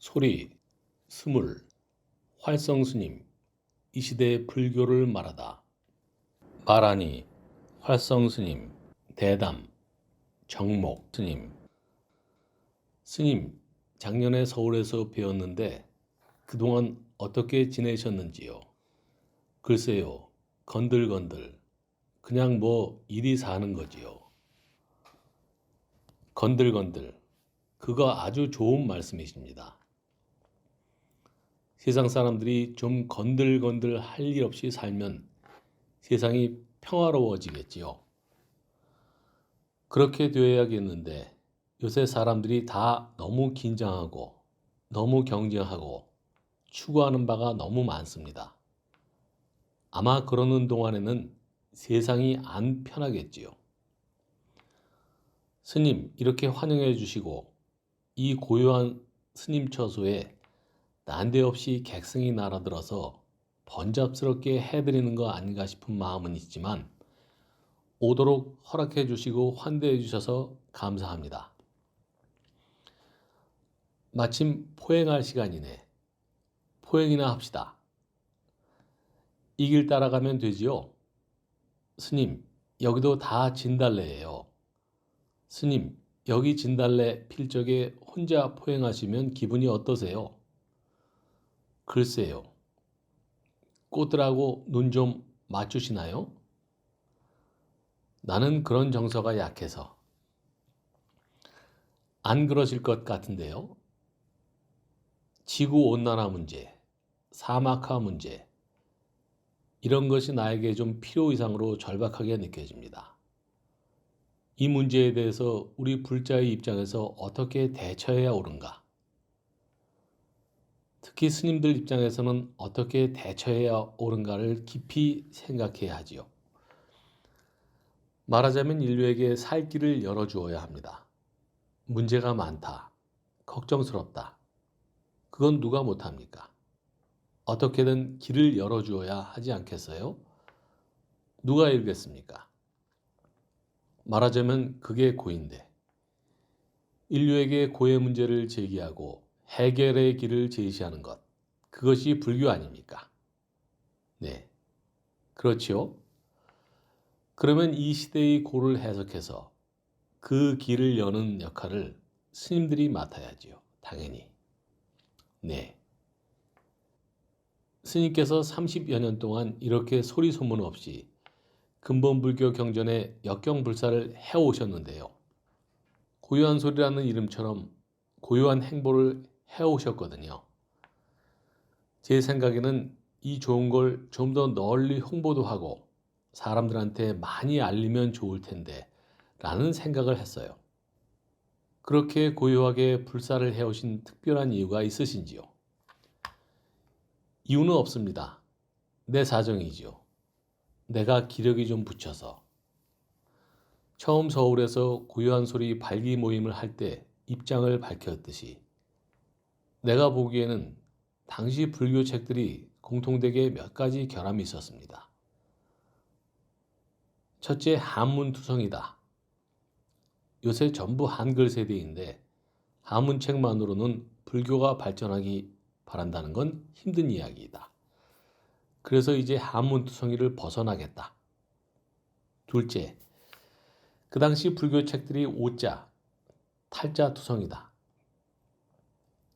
소리, 스물, 활성스님, 이 시대의 불교를 말하다. 말하니, 활성스님, 대담, 정목, 스님. 스님, 작년에 서울에서 배웠는데 그동안 어떻게 지내셨는지요? 글쎄요, 건들건들. 그냥 뭐 일이 사는 거지요. 건들건들. 그거 아주 좋은 말씀이십니다. 세상 사람들이 좀 건들건들 할 일 없이 살면 세상이 평화로워지겠지요. 그렇게 되어야겠는데 요새 사람들이 다 너무 긴장하고 너무 경쟁하고 추구하는 바가 너무 많습니다. 아마 그러는 동안에는 세상이 안 편하겠지요. 스님, 이렇게 환영해 주시고 이 고요한 스님 처소에 난데없이 객승이 날아들어서 번잡스럽게 해드리는 거 아닌가 싶은 마음은 있지만 오도록 허락해 주시고 환대해 주셔서 감사합니다. 마침 포행할 시간이네. 포행이나 합시다. 이 길 따라가면 되지요? 스님, 여기도 다 진달래예요. 스님, 여기 진달래 필 적에 혼자 포행하시면 기분이 어떠세요? 글쎄요. 꽃들하고 눈 좀 맞추시나요? 나는 그런 정서가 약해서. 안 그러실 것 같은데요. 지구온난화 문제, 사막화 문제, 이런 것이 나에게 좀 필요 이상으로 절박하게 느껴집니다. 이 문제에 대해서 우리 불자의 입장에서 어떻게 대처해야 옳은가? 특히 스님들 입장에서는 어떻게 대처해야 옳은가를 깊이 생각해야 하지요. 말하자면 인류에게 살 길을 열어주어야 합니다. 문제가 많다. 걱정스럽다. 그건 누가 못합니까? 어떻게든 길을 열어주어야 하지 않겠어요? 누가 읽겠습니까? 말하자면 그게 고인데 인류에게 고의 문제를 제기하고 해결의 길을 제시하는 것, 그것이 불교 아닙니까? 네, 그렇지요. 그러면 이 시대의 고를 해석해서 그 길을 여는 역할을 스님들이 맡아야지요. 당연히. 네. 스님께서 30여 년 동안 이렇게 소리 소문 없이 근본불교 경전의 역경불사를 해오셨는데요. 고요한 소리라는 이름처럼 고요한 행보를 해오셨거든요. 제 생각에는 이 좋은 걸 좀 더 널리 홍보도 하고 사람들한테 많이 알리면 좋을 텐데 라는 생각을 했어요. 그렇게 고요하게 불사를 해오신 특별한 이유가 있으신지요? 이유는 없습니다. 내 사정이지요. 내가 기력이 좀 붙여서. 처음 서울에서 고요한 소리 발기 모임을 할 때 입장을 밝혔듯이 내가 보기에는 당시 불교 책들이 공통되게 몇 가지 결함이 있었습니다. 첫째, 한문투성이다. 요새 전부 한글 세대인데 한문책만으로는 불교가 발전하기 바란다는 건 힘든 이야기이다. 그래서 이제 한문투성이를 벗어나겠다. 둘째, 그 당시 불교 책들이 오자, 탈자 투성이다.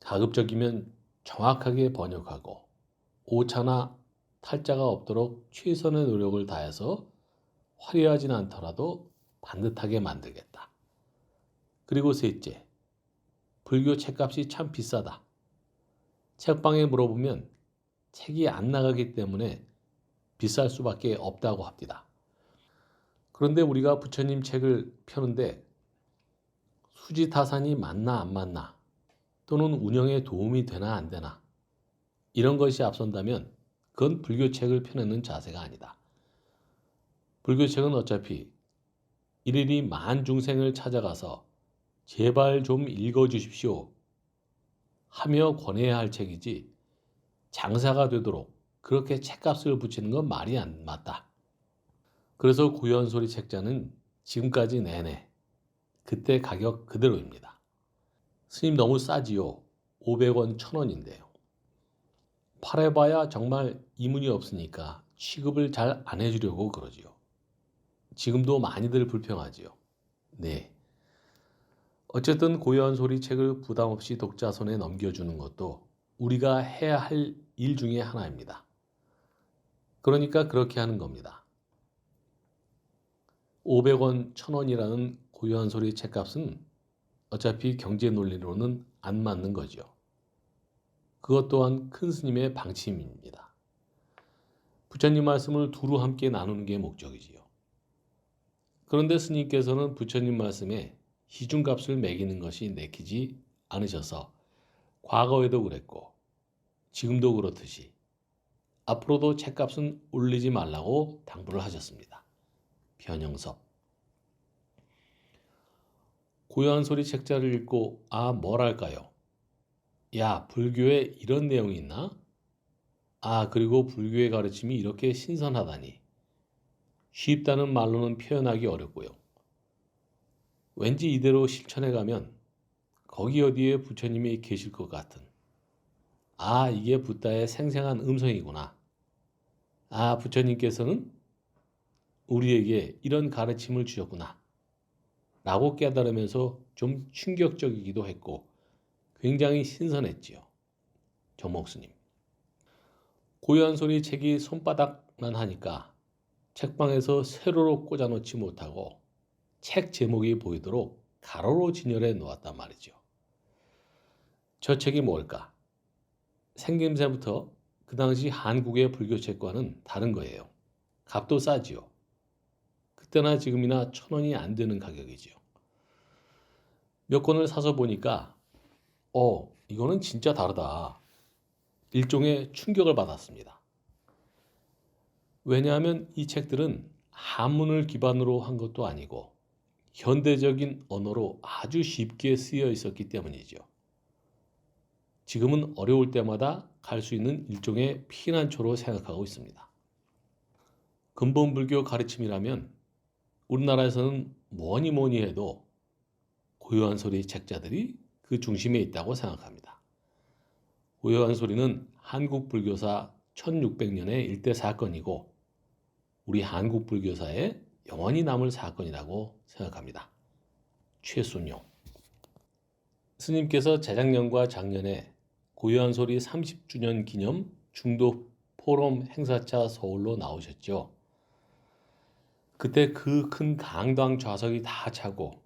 가급적이면 정확하게 번역하고 오차나 탈자가 없도록 최선의 노력을 다해서 화려하진 않더라도 반듯하게 만들겠다. 그리고 셋째, 불교 책값이 참 비싸다. 책방에 물어보면 책이 안 나가기 때문에 비쌀 수밖에 없다고 합니다. 그런데 우리가 부처님 책을 펴는데 수지타산이 맞나 안 맞나 또는 운영에 도움이 되나 안 되나 이런 것이 앞선다면 그건 불교책을 펴내는 자세가 아니다. 불교책은 어차피 일일이 만중생을 찾아가서 제발 좀 읽어주십시오 하며 권해야 할 책이지 장사가 되도록 그렇게 책값을 붙이는 건 말이 안 맞다. 그래서 고요한 소리 책자는 지금까지 내내 그때 가격 그대로입니다. 스님 너무 싸지요. 500원, 1000원인데요. 팔아봐야 정말 이문이 없으니까 취급을 잘 안 해주려고 그러지요. 지금도 많이들 불평하지요. 네. 어쨌든 고요한 소리 책을 부담 없이 독자 손에 넘겨주는 것도 우리가 해야 할 일 중에 하나입니다. 그러니까 그렇게 하는 겁니다. 500원, 1000원이라는 고요한 소리 책값은 어차피 경제 논리로는 안 맞는 거죠. 그것 또한 큰 스님의 방침입니다. 부처님 말씀을 두루 함께 나누는 게 목적이지요. 그런데 스님께서는 부처님 말씀에 시중값을 매기는 것이 내키지 않으셔서 과거에도 그랬고 지금도 그렇듯이 앞으로도 책값은 올리지 말라고 당부를 하셨습니다. 변형섭. 고요한 소리 책자를 읽고 뭐랄까요? 야, 불교에 이런 내용이 있나? 그리고 불교의 가르침이 이렇게 신선하다니. 쉽다는 말로는 표현하기 어렵고요. 왠지 이대로 실천해가면 거기 어디에 부처님이 계실 것 같은 이게 붓다의 생생한 음성이구나. 부처님께서는 우리에게 이런 가르침을 주셨구나. 라고 깨달으면서 좀 충격적이기도 했고 굉장히 신선했지요. 정목스님. 고요한 소리 책이 손바닥만 하니까 책방에서 세로로 꽂아놓지 못하고 책 제목이 보이도록 가로로 진열해 놓았단 말이죠. 저 책이 뭘까? 생김새부터 그 당시 한국의 불교책과는 다른 거예요. 값도 싸지요. 그때나 지금이나 1000원이 안 되는 가격이지요. 몇 권을 사서 보니까 이거는 진짜 다르다. 일종의 충격을 받았습니다. 왜냐하면 이 책들은 한문을 기반으로 한 것도 아니고 현대적인 언어로 아주 쉽게 쓰여 있었기 때문이죠. 지금은 어려울 때마다 갈 수 있는 일종의 피난처로 생각하고 있습니다. 근본불교 가르침이라면 우리나라에서는 뭐니 해도 고요한 소리 책자들이 그 중심에 있다고 생각합니다. 고요한 소리는 한국 불교사 1600년의 일대 사건이고 우리 한국 불교사에 영원히 남을 사건이라고 생각합니다. 최순용. 스님께서 재작년과 작년에 고요한 소리 30주년 기념 중도 포럼 행사차 서울로 나오셨죠. 그때 그 큰 강당 좌석이 다 차고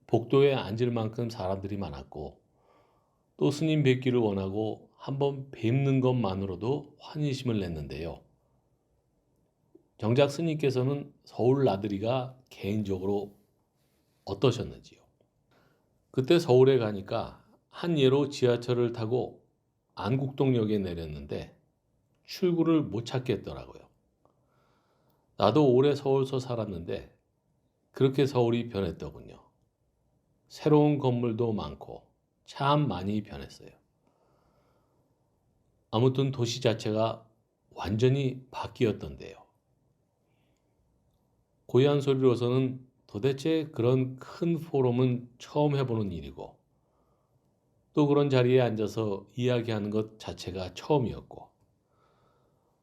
복도에 앉을 만큼 사람들이 많았고 또 스님 뵙기를 원하고 한번 뵙는 것만으로도 환희심을 냈는데요. 정작 스님께서는 서울 나들이가 개인적으로 어떠셨는지요? 그때 서울에 가니까 한 예로 지하철을 타고 안국동역에 내렸는데 출구를 못 찾겠더라고요. 나도 오래 서울서 살았는데 그렇게 서울이 변했더군요. 새로운 건물도 많고 참 많이 변했어요. 아무튼 도시 자체가 완전히 바뀌었던데요. 고요한 소리로서는 도대체 그런 큰 포럼은 처음 해보는 일이고 또 그런 자리에 앉아서 이야기하는 것 자체가 처음이었고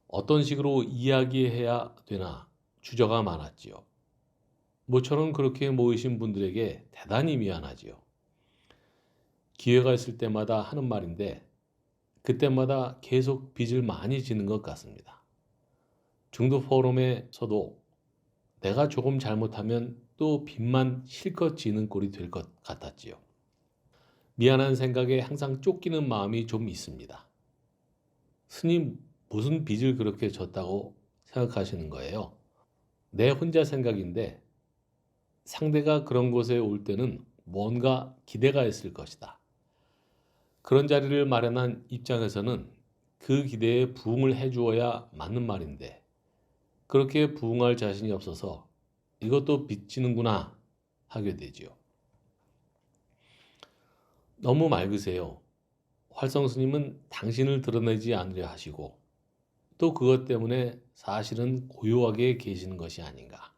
어떤 식으로 이야기해야 되나 주저가 많았지요. 모처럼 그렇게 모이신 분들에게 대단히 미안하지요. 기회가 있을 때마다 하는 말인데 그때마다 계속 빚을 많이 지는 것 같습니다. 중도 포럼에서도 내가 조금 잘못하면 또 빚만 실컷 지는 꼴이 될 것 같았지요. 미안한 생각에 항상 쫓기는 마음이 좀 있습니다. 스님 무슨 빚을 그렇게 졌다고 생각하시는 거예요? 내 혼자 생각인데 상대가 그런 곳에 올 때는 뭔가 기대가 있을 것이다. 그런 자리를 마련한 입장에서는 그 기대에 부응을 해주어야 맞는 말인데 그렇게 부응할 자신이 없어서 이것도 빚지는구나 하게 되지요. 너무 맑으세요. 활성 스님은 당신을 드러내지 않으려 하시고 또 그것 때문에 사실은 고요하게 계시는 것이 아닌가.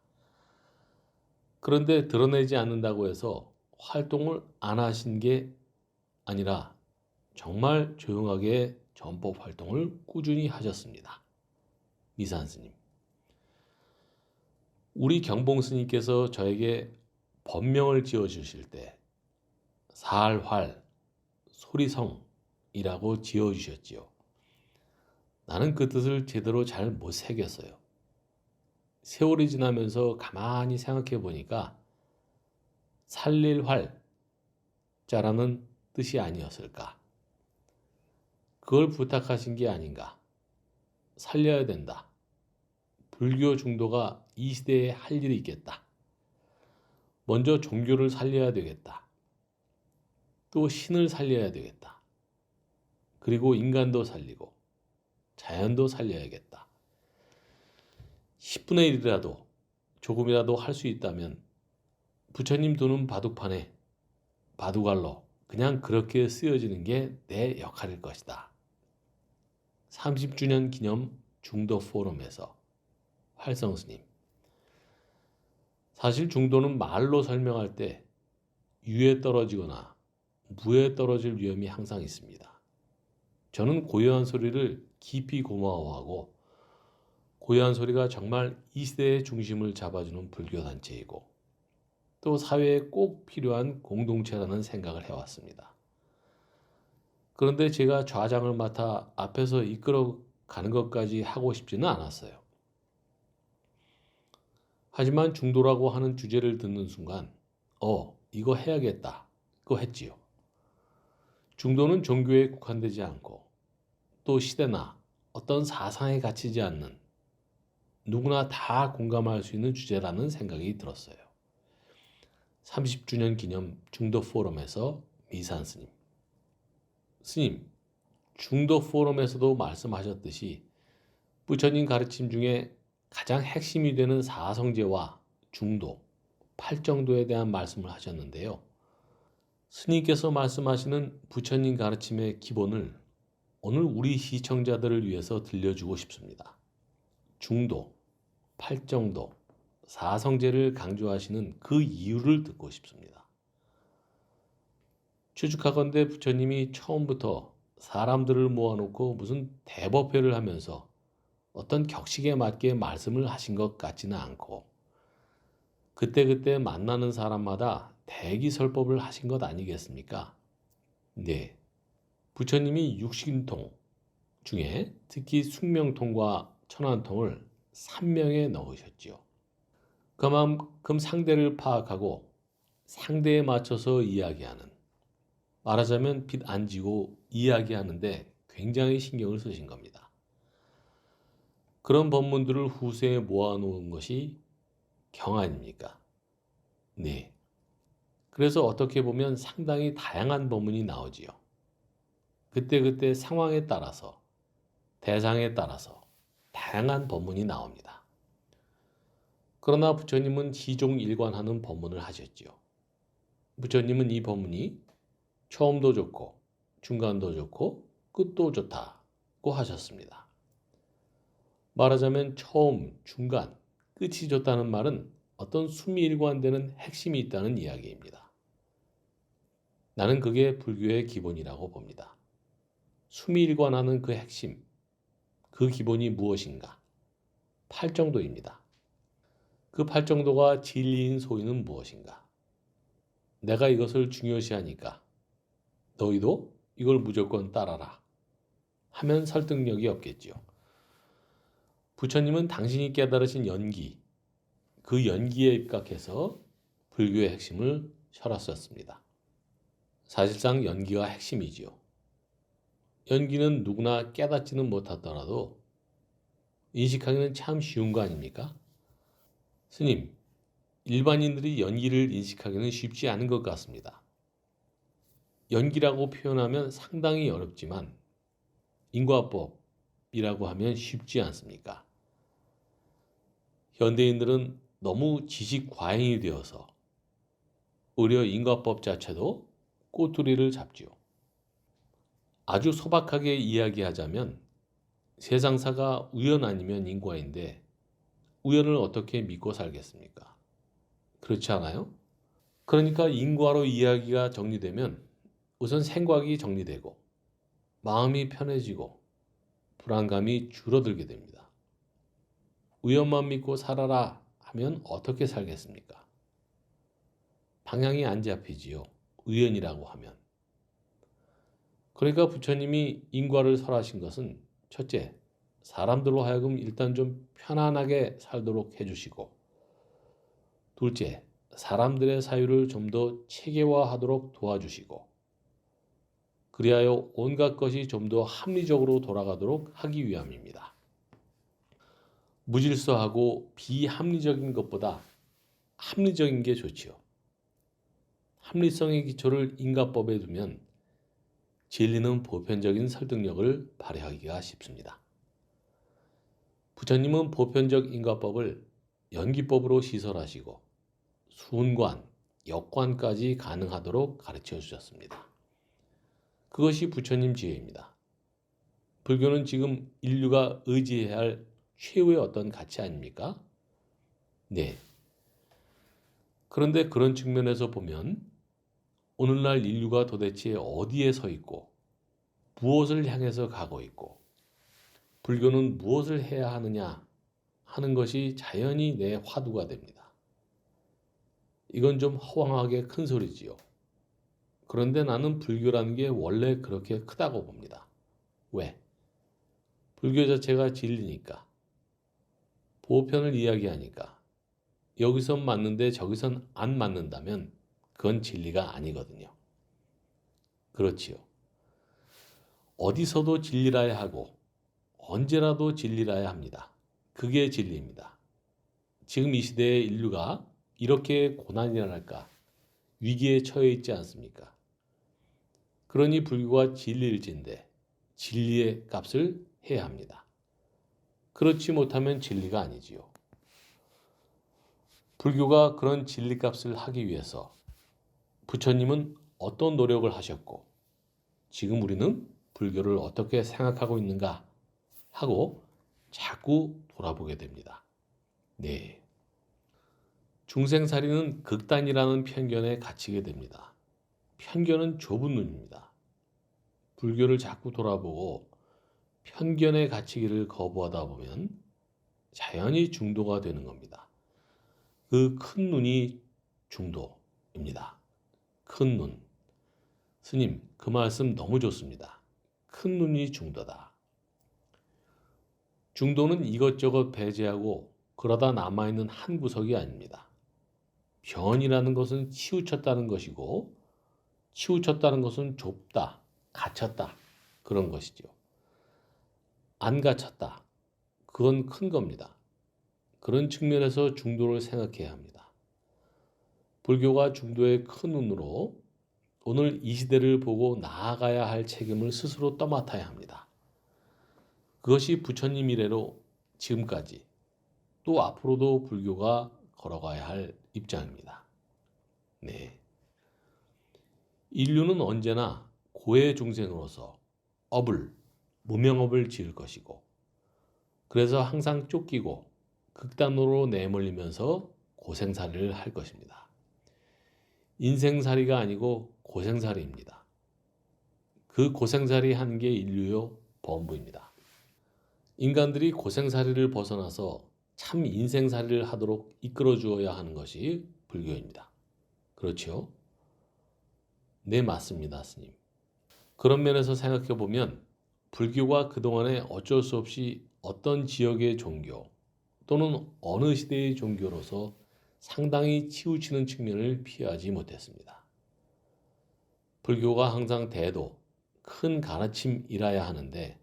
그런데 드러내지 않는다고 해서 활동을 안 하신 게 아니라 정말 조용하게 전법 활동을 꾸준히 하셨습니다. 미산 스님. 우리 경봉 스님께서 저에게 법명을 지어주실 때 살활, 소리성이라고 지어주셨지요. 나는 그 뜻을 제대로 잘 못 새겼어요. 세월이 지나면서 가만히 생각해 보니까 살릴 활자라는 뜻이 아니었을까. 그걸 부탁하신 게 아닌가. 살려야 된다. 불교 중도가 이 시대에 할 일이 있겠다. 먼저 종교를 살려야 되겠다. 또 신을 살려야 되겠다. 그리고 인간도 살리고 자연도 살려야겠다. 10분의 1이라도 조금이라도 할 수 있다면 부처님 두는 바둑판에 바둑알로 그냥 그렇게 쓰여지는 게 내 역할일 것이다. 30주년 기념 중도 포럼에서 활성스님. 사실 중도는 말로 설명할 때 유에 떨어지거나 무에 떨어질 위험이 항상 있습니다. 저는 고요한 소리를 깊이 고마워하고 고요한 소리가 정말 이 시대의 중심을 잡아주는 불교단체이고 또 사회에 꼭 필요한 공동체라는 생각을 해왔습니다. 그런데 제가 좌장을 맡아 앞에서 이끌어 가는 것까지 하고 싶지는 않았어요. 하지만 중도라고 하는 주제를 듣는 순간 이거 해야겠다. 그거 했지요. 중도는 종교에 국한되지 않고 또 시대나 어떤 사상에 갇히지 않는 누구나 다 공감할 수 있는 주제라는 생각이 들었어요. 30주년 기념 중도 포럼에서 미산 스님. 스님, 중도 포럼에서도 말씀하셨듯이 부처님 가르침 중에 가장 핵심이 되는 사성제와 중도, 팔정도에 대한 말씀을 하셨는데요. 스님께서 말씀하시는 부처님 가르침의 기본을 오늘 우리 시청자들을 위해서 들려주고 싶습니다. 중도, 팔정도, 사성제를 강조하시는 그 이유를 듣고 싶습니다. 추측하건대 부처님이 처음부터 사람들을 모아놓고 무슨 대법회를 하면서 어떤 격식에 맞게 말씀을 하신 것 같지는 않고 그때그때 만나는 사람마다 대기설법을 하신 것 아니겠습니까? 네. 부처님이 육신통 중에 특히 숙명통과 천안통을 3명에 넣으셨지요. 그만큼 상대를 파악하고 상대에 맞춰서 이야기하는, 말하자면 빚 안 지고 이야기하는데 굉장히 신경을 쓰신 겁니다. 그런 법문들을 후세에 모아놓은 것이 경 아닙니까? 네. 그래서 어떻게 보면 상당히 다양한 법문이 나오지요. 그때그때 상황에 따라서, 대상에 따라서 다양한 법문이 나옵니다. 그러나 부처님은 시종일관하는 법문을 하셨지요. 부처님은 이 법문이 처음도 좋고 중간도 좋고 끝도 좋다고 하셨습니다. 말하자면 처음, 중간, 끝이 좋다는 말은 어떤 수미일관되는 핵심이 있다는 이야기입니다. 나는 그게 불교의 기본이라고 봅니다. 수미일관하는 그 핵심, 그 기본이 무엇인가? 팔정도입니다. 그 팔정도가 진리인 소위는 무엇인가? 내가 이것을 중요시하니까 너희도 이걸 무조건 따라라 하면 설득력이 없겠지요. 부처님은 당신이 깨달으신 연기, 그 연기에 입각해서 불교의 핵심을 설하셨습니다. 사실상 연기가 핵심이지요. 연기는 누구나 깨닫지는 못하더라도 인식하기는 참 쉬운 거 아닙니까? 스님, 일반인들이 연기를 인식하기는 쉽지 않은 것 같습니다. 연기라고 표현하면 상당히 어렵지만 인과법이라고 하면 쉽지 않습니까? 현대인들은 너무 지식 과잉이 되어서 오히려 인과법 자체도 꼬투리를 잡지요. 아주 소박하게 이야기하자면 세상사가 우연 아니면 인과인데 우연을 어떻게 믿고 살겠습니까? 그렇지 않아요? 그러니까 인과로 이야기가 정리되면 우선 생각이 정리되고 마음이 편해지고 불안감이 줄어들게 됩니다. 우연만 믿고 살아라 하면 어떻게 살겠습니까? 방향이 안 잡히지요. 우연이라고 하면. 그러니까 부처님이 인과를 설하신 것은 첫째, 사람들로 하여금 일단 좀 편안하게 살도록 해주시고, 둘째, 사람들의 사유를 좀 더 체계화하도록 도와주시고, 그리하여 온갖 것이 좀 더 합리적으로 돌아가도록 하기 위함입니다. 무질서하고 비합리적인 것보다 합리적인 게 좋지요. 합리성의 기초를 인과법에 두면 진리는 보편적인 설득력을 발휘하기가 쉽습니다. 부처님은 보편적 인과법을 연기법으로 시설하시고 순관, 역관까지 가능하도록 가르쳐 주셨습니다. 그것이 부처님 지혜입니다. 불교는 지금 인류가 의지해야 할 최후의 어떤 가치 아닙니까? 네. 그런데 그런 측면에서 보면 오늘날 인류가 도대체 어디에 서 있고 무엇을 향해서 가고 있고 불교는 무엇을 해야 하느냐 하는 것이 자연히 내 화두가 됩니다. 이건 좀 허황하게 큰 소리지요. 그런데 나는 불교라는 게 원래 그렇게 크다고 봅니다. 왜? 불교 자체가 진리니까. 보편을 이야기하니까. 여기선 맞는데 저기선 안 맞는다면 그건 진리가 아니거든요. 그렇지요. 어디서도 진리라야 하고 언제라도 진리라야 합니다. 그게 진리입니다. 지금 이 시대의 인류가 이렇게 고난이랄까 위기에 처해 있지 않습니까? 그러니 불교가 진리일진데 진리의 값을 해야 합니다. 그렇지 못하면 진리가 아니지요. 불교가 그런 진리값을 하기 위해서 부처님은 어떤 노력을 하셨고 지금 우리는 불교를 어떻게 생각하고 있는가 하고 자꾸 돌아보게 됩니다. 네. 중생살이는 극단이라는 편견에 갇히게 됩니다. 편견은 좁은 눈입니다. 불교를 자꾸 돌아보고 편견에 갇히기를 거부하다 보면 자연히 중도가 되는 겁니다. 그 큰 눈이 중도입니다. 큰 눈. 스님, 그 말씀 너무 좋습니다. 큰 눈이 중도다. 중도는 이것저것 배제하고 그러다 남아있는 한 구석이 아닙니다. 변이라는 것은 치우쳤다는 것이고 치우쳤다는 것은 좁다, 갇혔다 그런 것이죠. 안 갇혔다. 그건 큰 겁니다. 그런 측면에서 중도를 생각해야 합니다. 불교가 중도의 큰 눈으로 오늘 이 시대를 보고 나아가야 할 책임을 스스로 떠맡아야 합니다. 그것이 부처님 이래로 지금까지 또 앞으로도 불교가 걸어가야 할 입장입니다. 네. 인류는 언제나 고해 중생으로서 무명업을 지을 것이고 그래서 항상 쫓기고 극단으로 내몰리면서 고생살이를 할 것입니다. 인생살이가 아니고 고생살이입니다. 그 고생살이 하는 게 인류의 본부입니다. 인간들이 고생살이를 벗어나서 참 인생살이를 하도록 이끌어 주어야 하는 것이 불교입니다. 그렇죠? 네, 맞습니다, 스님. 그런 면에서 생각해 보면 불교가 그동안에 어쩔 수 없이 어떤 지역의 종교 또는 어느 시대의 종교로서 상당히 치우치는 측면을 피하지 못했습니다. 불교가 항상 대도, 큰 가르침이라야 하는데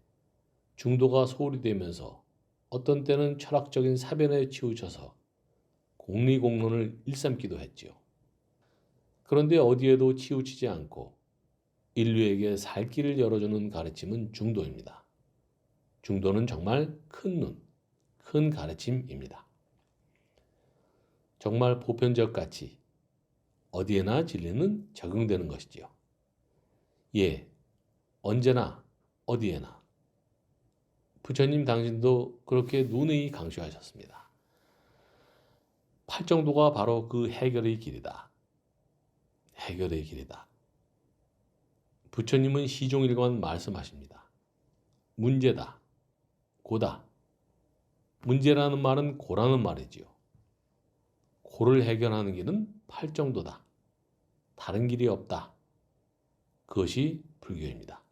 중도가 소홀히 되면서 어떤 때는 철학적인 사변에 치우쳐서 공리공론을 일삼기도 했지요. 그런데 어디에도 치우치지 않고 인류에게 살 길을 열어주는 가르침은 중도입니다. 중도는 정말 큰 눈, 큰 가르침입니다. 정말 보편적 가치, 어디에나 진리는 적용되는 것이지요. 예, 언제나 어디에나. 부처님 당신도 그렇게 누누이 강조하셨습니다. 팔정도가 바로 그 해결의 길이다. 해결의 길이다. 부처님은 시종일관 말씀하십니다. 문제다, 고다. 문제라는 말은 고라는 말이지요. 고를 해결하는 길은 팔정도다. 다른 길이 없다. 그것이 불교입니다.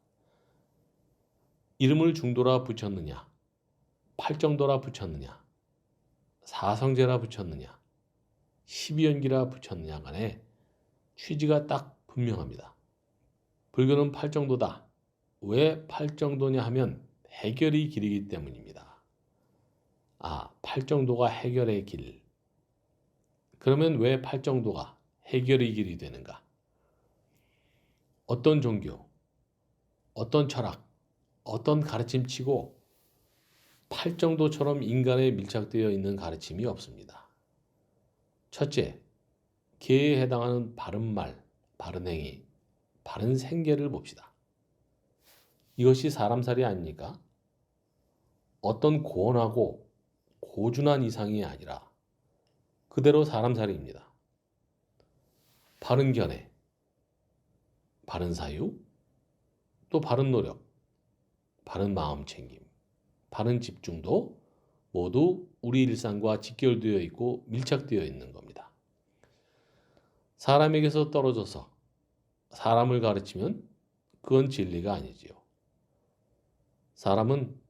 이름을 중도라 붙였느냐, 팔정도라 붙였느냐, 사성제라 붙였느냐, 십이연기라 붙였느냐 간에 취지가 딱 분명합니다. 불교는 팔정도다. 왜 팔정도냐 하면 해결의 길이기 때문입니다. 아, 팔정도가 해결의 길. 그러면 왜 팔정도가 해결의 길이 되는가? 어떤 종교, 어떤 철학, 어떤 가르침치고 팔정도처럼 인간에 밀착되어 있는 가르침이 없습니다. 첫째, 계에 해당하는 바른 말, 바른 행위, 바른 생계를 봅시다. 이것이 사람살이 아닙니까? 어떤 고원하고 고준한 이상이 아니라 그대로 사람살이입니다. 바른 견해, 바른 사유, 또 바른 노력, 바른 마음챙김, 바른 집중도 모두 우리 일상과 직결되어 있고 밀착되어 있는 겁니다. 사람에게서 떨어져서 사람을 가르치면 그건 진리가 아니지요. 사람은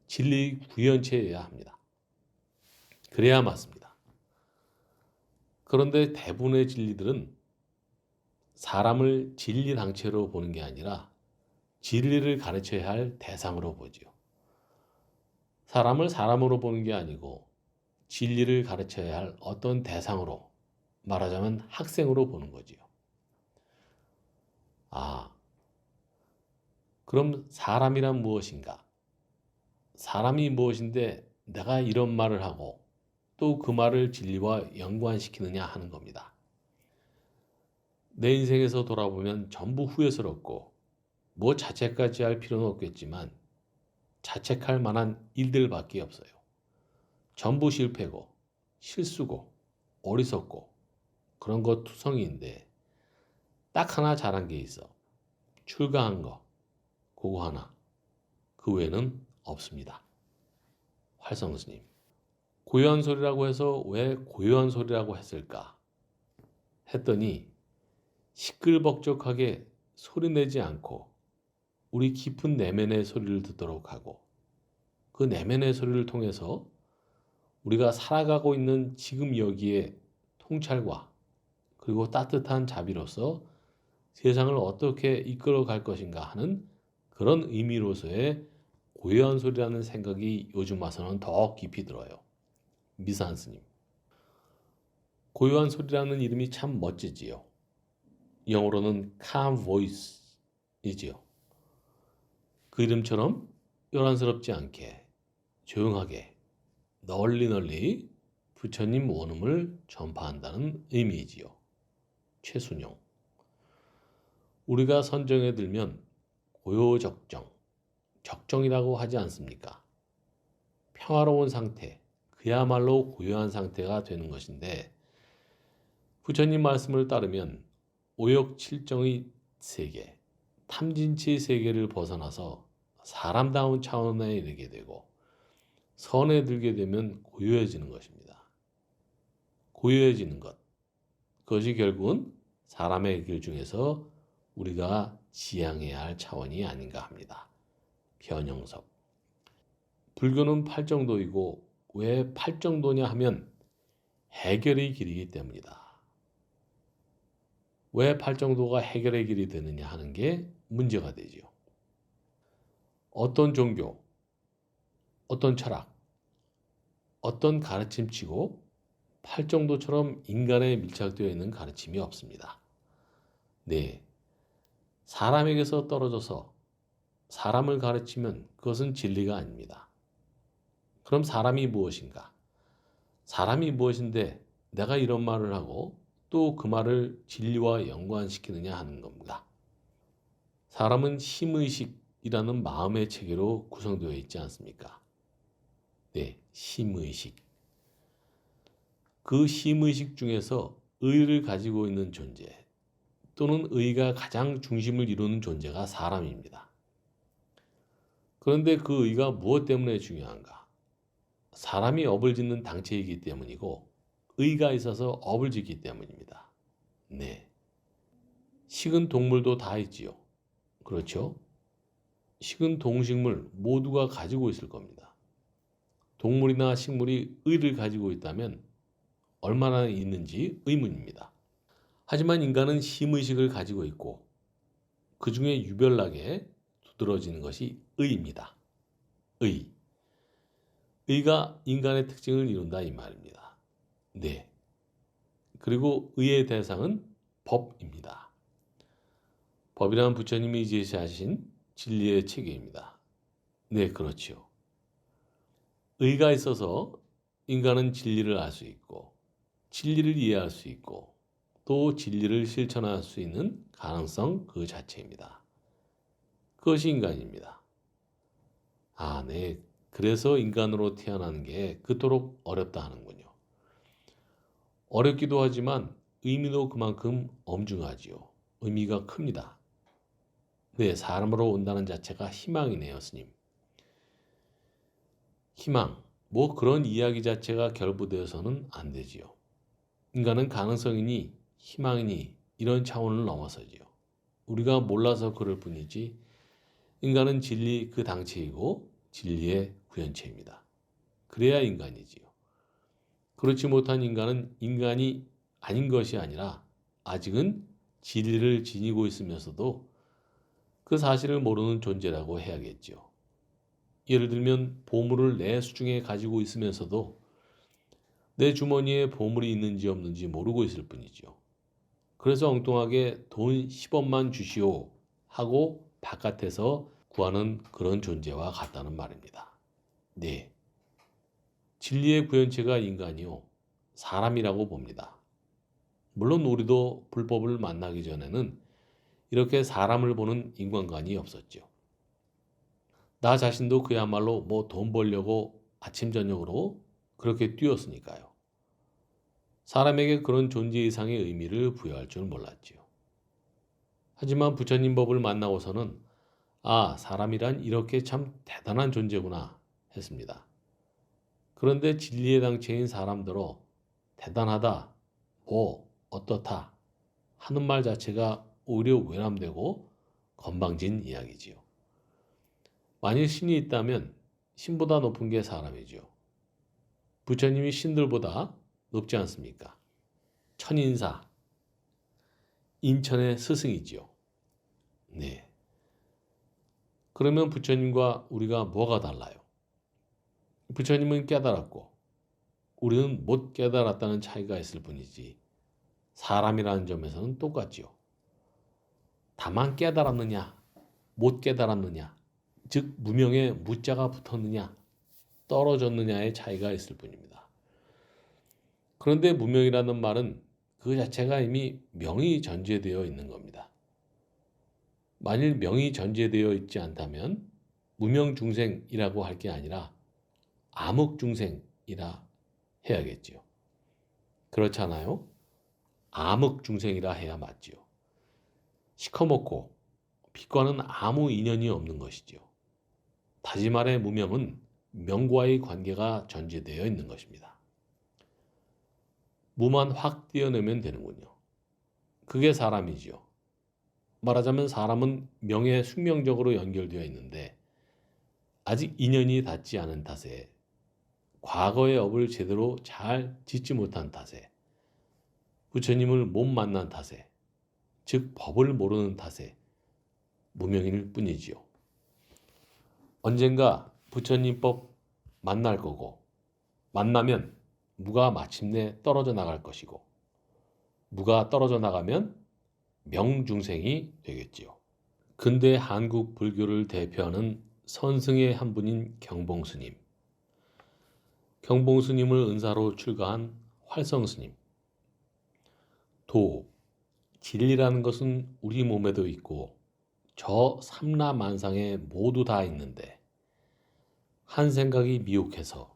진리 구현체여야 합니다. 그래야 맞습니다. 그런데 대부분의 진리들은 사람을 진리당체로 보는 게 아니라 진리를 가르쳐야 할 대상으로 보지요. 사람을 사람으로 보는 게 아니고 진리를 가르쳐야 할 어떤 대상으로, 말하자면 학생으로 보는 거지요. 아, 그럼 사람이란 무엇인가? 사람이 무엇인데 내가 이런 말을 하고 또 그 말을 진리와 연관시키느냐 하는 겁니다. 내 인생에서 돌아보면 전부 후회스럽고 뭐 자책까지 할 필요는 없겠지만 자책할 만한 일들밖에 없어요. 전부 실패고 실수고 어리석고 그런 거 투성이인데 딱 하나 잘한 게 있어. 출가한 거. 그거 하나. 그 외에는 없습니다. 활성 스님. 고요한 소리라고 해서 왜 고요한 소리라고 했을까? 했더니 시끌벅적하게 소리내지 않고 우리 깊은 내면의 소리를 듣도록 하고 그 내면의 소리를 통해서 우리가 살아가고 있는 지금 여기에 통찰과 그리고 따뜻한 자비로서 세상을 어떻게 이끌어 갈 것인가 하는 그런 의미로서의 고요한 소리라는 생각이 요즘 와서는 더 깊이 들어요. 미산 스님. 고요한 소리라는 이름이 참 멋지지요. 영어로는 calm voice이지요. 그 이름처럼 요란스럽지 않게 조용하게 널리 부처님 원음을 전파한다는 의미이지요. 최순용. 우리가 선정해 들면 고요적정, 적정이라고 하지 않습니까? 평화로운 상태, 그야말로 고요한 상태가 되는 것인데 부처님 말씀을 따르면 오욕칠정의 세계, 탐진치의 세계를 벗어나서 사람다운 차원에 이르게 되고 선에 들게 되면 고요해지는 것입니다. 고요해지는 것, 그것이 결국은 사람의 길 중에서 우리가 지향해야 할 차원이 아닌가 합니다. 변영섭. 불교는 팔정도이고 왜 팔정도냐 하면 해결의 길이기 때문이다. 왜 팔정도가 해결의 길이 되느냐 하는 게 문제가 되지요. 어떤 종교, 어떤 철학, 어떤 가르침치고 팔정도처럼 인간에 밀착되어 있는 가르침이 없습니다. 네, 사람에게서 떨어져서 사람을 가르치면 그것은 진리가 아닙니다. 그럼 사람이 무엇인가? 사람이 무엇인데 내가 이런 말을 하고 또 그 말을 진리와 연관시키느냐 하는 겁니다. 사람은 심의식이라는 마음의 체계로 구성되어 있지 않습니까? 네, 심의식. 그 심의식 중에서 의를 가지고 있는 존재, 또는 의가 가장 중심을 이루는 존재가 사람입니다. 그런데 그 의가 무엇 때문에 중요한가? 사람이 업을 짓는 당체이기 때문이고 의가 있어서 업을 짓기 때문입니다. 네. 식은 동물도 다 있지요. 그렇죠? 식은 동식물 모두가 가지고 있을 겁니다. 동물이나 식물이 의를 가지고 있다면 얼마나 있는지 의문입니다. 하지만 인간은 심의식을 가지고 있고 그 중에 유별나게 두드러지는 것이 의입니다. 의. 의가 인간의 특징을 이룬다 이 말입니다. 네. 그리고 의의 대상은 법입니다. 법이란 부처님이 제시하신 진리의 체계입니다. 네, 그렇지요. 의가 있어서 인간은 진리를 알 수 있고 진리를 이해할 수 있고 또 진리를 실천할 수 있는 가능성 그 자체입니다. 그것이 인간입니다. 아, 네. 그래서 인간으로 태어나는 게 그토록 어렵다 하는군요. 어렵기도 하지만 의미도 그만큼 엄중하지요. 의미가 큽니다. 네, 사람으로 온다는 자체가 희망이네요, 스님. 희망, 뭐 그런 이야기 자체가 결부되어서는 안 되지요. 인간은 가능성이니 희망이니 이런 차원을 넘어서지요. 우리가 몰라서 그럴 뿐이지 인간은 진리 그 당체이고 진리의 구현체입니다. 그래야 인간이지요. 그렇지 못한 인간은 인간이 아닌 것이 아니라 아직은 진리를 지니고 있으면서도 그 사실을 모르는 존재라고 해야겠지요. 예를 들면 보물을 내 수중에 가지고 있으면서도 내 주머니에 보물이 있는지 없는지 모르고 있을 뿐이지요. 그래서 엉뚱하게 돈 10원만 주시오 하고 바깥에서 구하는 그런 존재와 같다는 말입니다. 네. 진리의 구현체가 인간이요. 사람이라고 봅니다. 물론 우리도 불법을 만나기 전에는 이렇게 사람을 보는 인간관이 없었죠. 나 자신도 그야말로 뭐 돈 벌려고 아침 저녁으로 그렇게 뛰었으니까요. 사람에게 그런 존재 이상의 의미를 부여할 줄 몰랐지요. 하지만 부처님 법을 만나고서는 아, 사람이란 이렇게 참 대단한 존재구나 했습니다. 그런데 진리의 당체인 사람들로 대단하다, 뭐, 어떻다 하는 말 자체가 오히려 외람되고 건방진 이야기지요. 만일 신이 있다면 신보다 높은 게 사람이지요. 부처님이 신들보다 높지 않습니까? 천인사, 인천의 스승이지요. 네. 그러면 부처님과 우리가 뭐가 달라요? 부처님은 깨달았고 우리는 못 깨달았다는 차이가 있을 뿐이지 사람이라는 점에서는 똑같지요. 다만 깨달았느냐, 못 깨달았느냐, 즉 무명에 무자가 붙었느냐, 떨어졌느냐의 차이가 있을 뿐입니다. 그런데 무명이라는 말은 그 자체가 이미 명이 전제되어 있는 겁니다. 만일 명이 전제되어 있지 않다면 무명중생이라고 할 게 아니라 암흑중생이라 해야겠지요. 그렇잖아요? 암흑중생이라 해야 맞지요. 시커멓고 빛과는 아무 인연이 없는 것이지요. 다시 말해 무명은 명과의 관계가 전제되어 있는 것입니다. 무만 확 떼어내면 되는군요. 그게 사람이지요. 말하자면 사람은 명에 숙명적으로 연결되어 있는데 아직 인연이 닿지 않은 탓에 과거의 업을 제대로 잘 짓지 못한 탓에 부처님을 못 만난 탓에 즉 법을 모르는 탓에 무명일 뿐이지요. 언젠가 부처님 법 만날 거고 만나면 무가 마침내 떨어져 나갈 것이고 무가 떨어져 나가면 명중생이 되겠지요. 근대 한국 불교를 대표하는 선승의 한 분인 경봉스님, 경봉스님을 은사로 출가한 활성스님, 도, 진리라는 것은 우리 몸에도 있고 저 삼라만상에 모두 다 있는데 한 생각이 미혹해서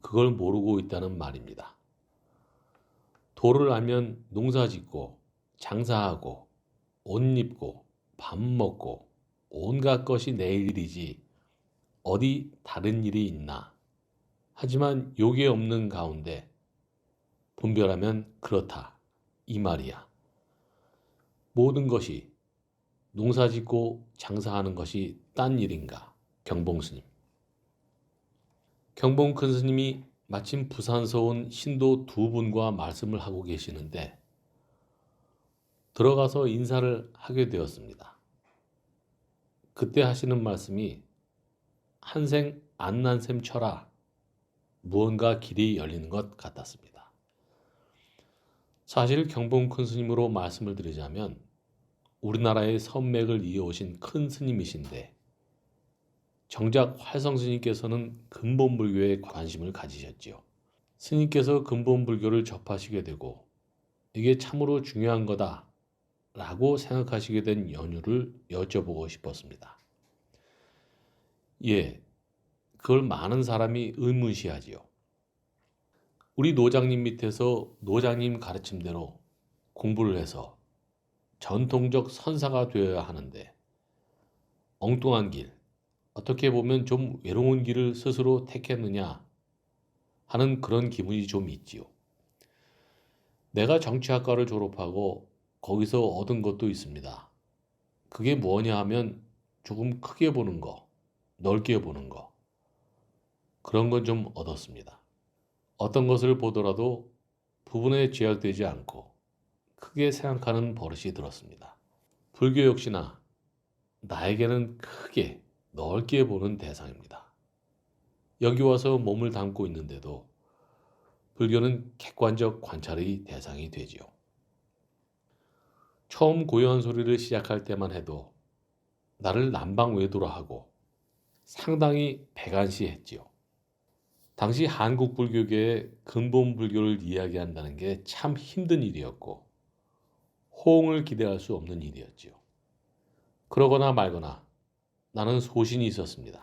그걸 모르고 있다는 말입니다. 도를 알면 농사짓고 장사하고 옷 입고 밥 먹고 온갖 것이 내 일이지 어디 다른 일이 있나. 하지만 욕이 없는 가운데 분별하면 그렇다. 이 말이야. 모든 것이 농사짓고 장사하는 것이 딴 일인가? 경봉 스님. 경봉 큰 스님이 마침 부산서 온 신도 두 분과 말씀을 하고 계시는데 들어가서 인사를 하게 되었습니다. 그때 하시는 말씀이 한생 안 난 셈 쳐라. 무언가 길이 열리는 것 같았습니다. 사실 경봉 큰 스님으로 말씀을 드리자면 우리나라의 선맥을 이어오신 큰 스님이신데 정작 활성 스님께서는 근본불교에 관심을 가지셨지요. 스님께서 근본불교를 접하시게 되고 이게 참으로 중요한 거다 라고 생각하시게 된 연유를 여쭤보고 싶었습니다. 예, 그걸 많은 사람이 의문시하지요. 우리 노장님 밑에서 노장님 가르침대로 공부를 해서 전통적 선사가 되어야 하는데 엉뚱한 길, 어떻게 보면 좀 외로운 길을 스스로 택했느냐 하는 그런 기분이 좀 있지요. 내가 정치학과를 졸업하고 거기서 얻은 것도 있습니다. 그게 뭐냐 하면 조금 크게 보는 거, 넓게 보는 거, 그런 건 좀 얻었습니다. 어떤 것을 보더라도 부분에 제약되지 않고 크게 생각하는 버릇이 들었습니다. 불교 역시나 나에게는 크게 넓게 보는 대상입니다. 여기 와서 몸을 담고 있는데도 불교는 객관적 관찰의 대상이 되지요. 처음 고요한 소리를 시작할 때만 해도 나를 남방외도로 하고 상당히 배관시했지요. 당시 한국 불교계의 근본 불교를 이야기한다는 게 참 힘든 일이었고 호응을 기대할 수 없는 일이었지요. 그러거나 말거나 나는 소신이 있었습니다.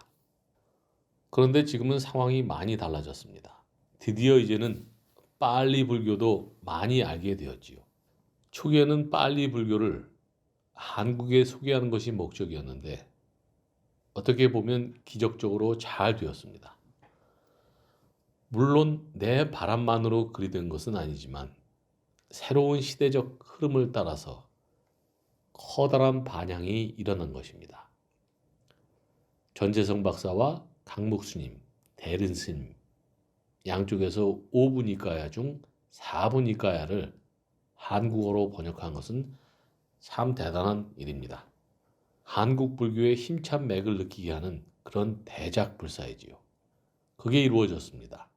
그런데 지금은 상황이 많이 달라졌습니다. 드디어 이제는 빨리 불교도 많이 알게 되었지요. 초기에는 빨리 불교를 한국에 소개하는 것이 목적이었는데 어떻게 보면 기적적으로 잘 되었습니다. 물론 내 바람만으로 그리 된 것은 아니지만 새로운 시대적 흐름을 따라서 커다란 반향이 일어난 것입니다. 전재성 박사와 강목 스님, 대른 스님 양쪽에서 5분위가야 중 4분위가야를 한국어로 번역한 것은 참 대단한 일입니다. 한국 불교의 힘찬 맥을 느끼게 하는 그런 대작 불사이지요. 그게 이루어졌습니다.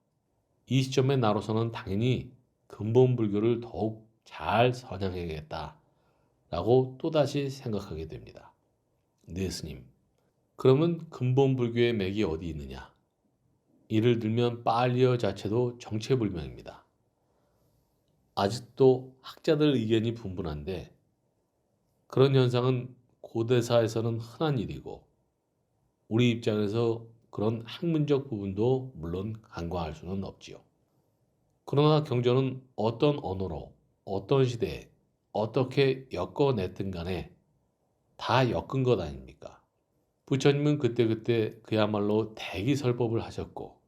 이 시점에 나로서는 당연히 근본 불교를 더욱 잘 선양해야겠다라고 또다시 생각하게 됩니다. 네 스님, 그러면 근본 불교의 맥이 어디 있느냐? 이를 들면 빨리어 자체도 정체불명입니다. 아직도 학자들 의견이 분분한데 그런 현상은 고대사에서는 흔한 일이고 우리 입장에서 그런 학문적 부분도 물론 간과할 수는 없지요. 그러나 경전은 어떤 언어로 어떤 시대에 어떻게 엮어냈든 간에 다 엮은 것 아닙니까? 부처님은 그때그때 그야말로 대기설법을 하셨고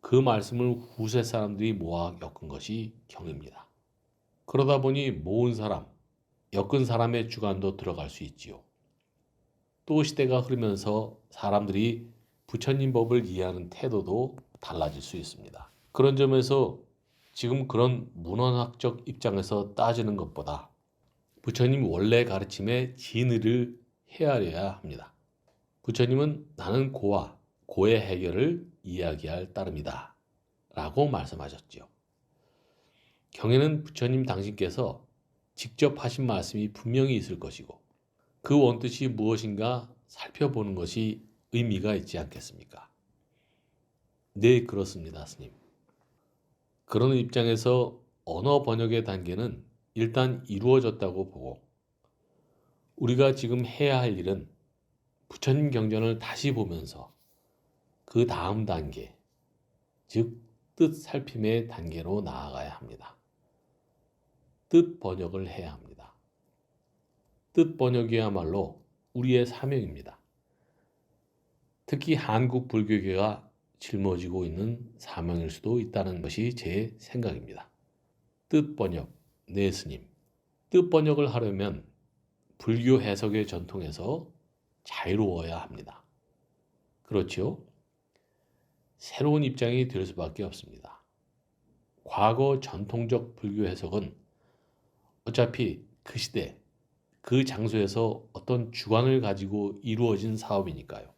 그 말씀을 후세 사람들이 모아 엮은 것이 경입니다. 그러다 보니 모은 사람, 엮은 사람의 주관도 들어갈 수 있지요. 또 시대가 흐르면서 사람들이 부처님 법을 이해하는 태도도 달라질 수 있습니다. 그런 점에서 지금 그런 문헌학적 입장에서 따지는 것보다 부처님 원래 가르침의 진의를 헤아려야 합니다. 부처님은 나는 고와 고의 해결을 이야기할 따름이다 라고 말씀하셨지요. 경에는 부처님 당신께서 직접 하신 말씀이 분명히 있을 것이고 그 원뜻이 무엇인가 살펴보는 것이 의미가 있지 않겠습니까? 네, 그렇습니다, 스님. 그런 입장에서 언어 번역의 단계는 일단 이루어졌다고 보고 우리가 지금 해야 할 일은 부처님 경전을 다시 보면서 그 다음 단계, 즉 뜻 살핌의 단계로 나아가야 합니다. 뜻 번역을 해야 합니다. 뜻 번역이야말로 우리의 사명입니다. 특히 한국 불교계가 짊어지고 있는 사명일 수도 있다는 것이 제 생각입니다. 뜻 번역, 네 스님. 뜻 번역을 하려면 불교 해석의 전통에서 자유로워야 합니다. 그렇지요? 새로운 입장이 될 수밖에 없습니다. 과거 전통적 불교 해석은 어차피 그 시대, 그 장소에서 어떤 주관을 가지고 이루어진 사업이니까요.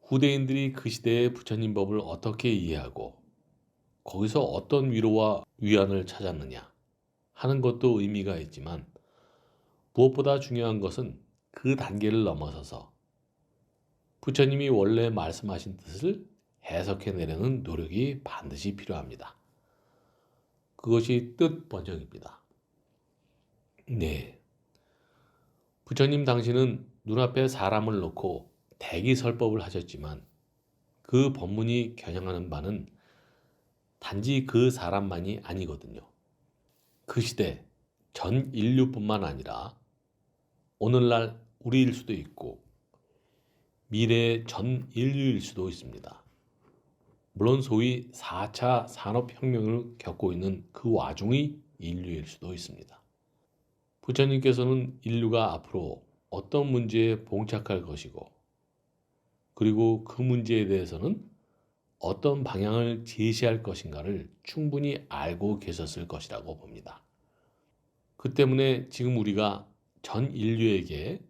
후대인들이 그 시대의 부처님 법을 어떻게 이해하고 거기서 어떤 위로와 위안을 찾았느냐 하는 것도 의미가 있지만 무엇보다 중요한 것은 그 단계를 넘어서서 부처님이 원래 말씀하신 뜻을 해석해내려는 노력이 반드시 필요합니다. 그것이 뜻 번역입니다. 네. 부처님 당신은 눈앞에 사람을 놓고 대기설법을 하셨지만 그 법문이 겨냥하는 바는 단지 그 사람만이 아니거든요. 그 시대 전 인류뿐만 아니라 오늘날 우리일 수도 있고 미래의 전 인류일 수도 있습니다. 물론 소위 4차 산업혁명을 겪고 있는 그 와중의 인류일 수도 있습니다. 부처님께서는 인류가 앞으로 어떤 문제에 봉착할 것이고 그리고 그 문제에 대해서는 어떤 방향을 제시할 것인가를 충분히 알고 계셨을 것이라고 봅니다. 그 때문에 지금 우리가 전 인류에게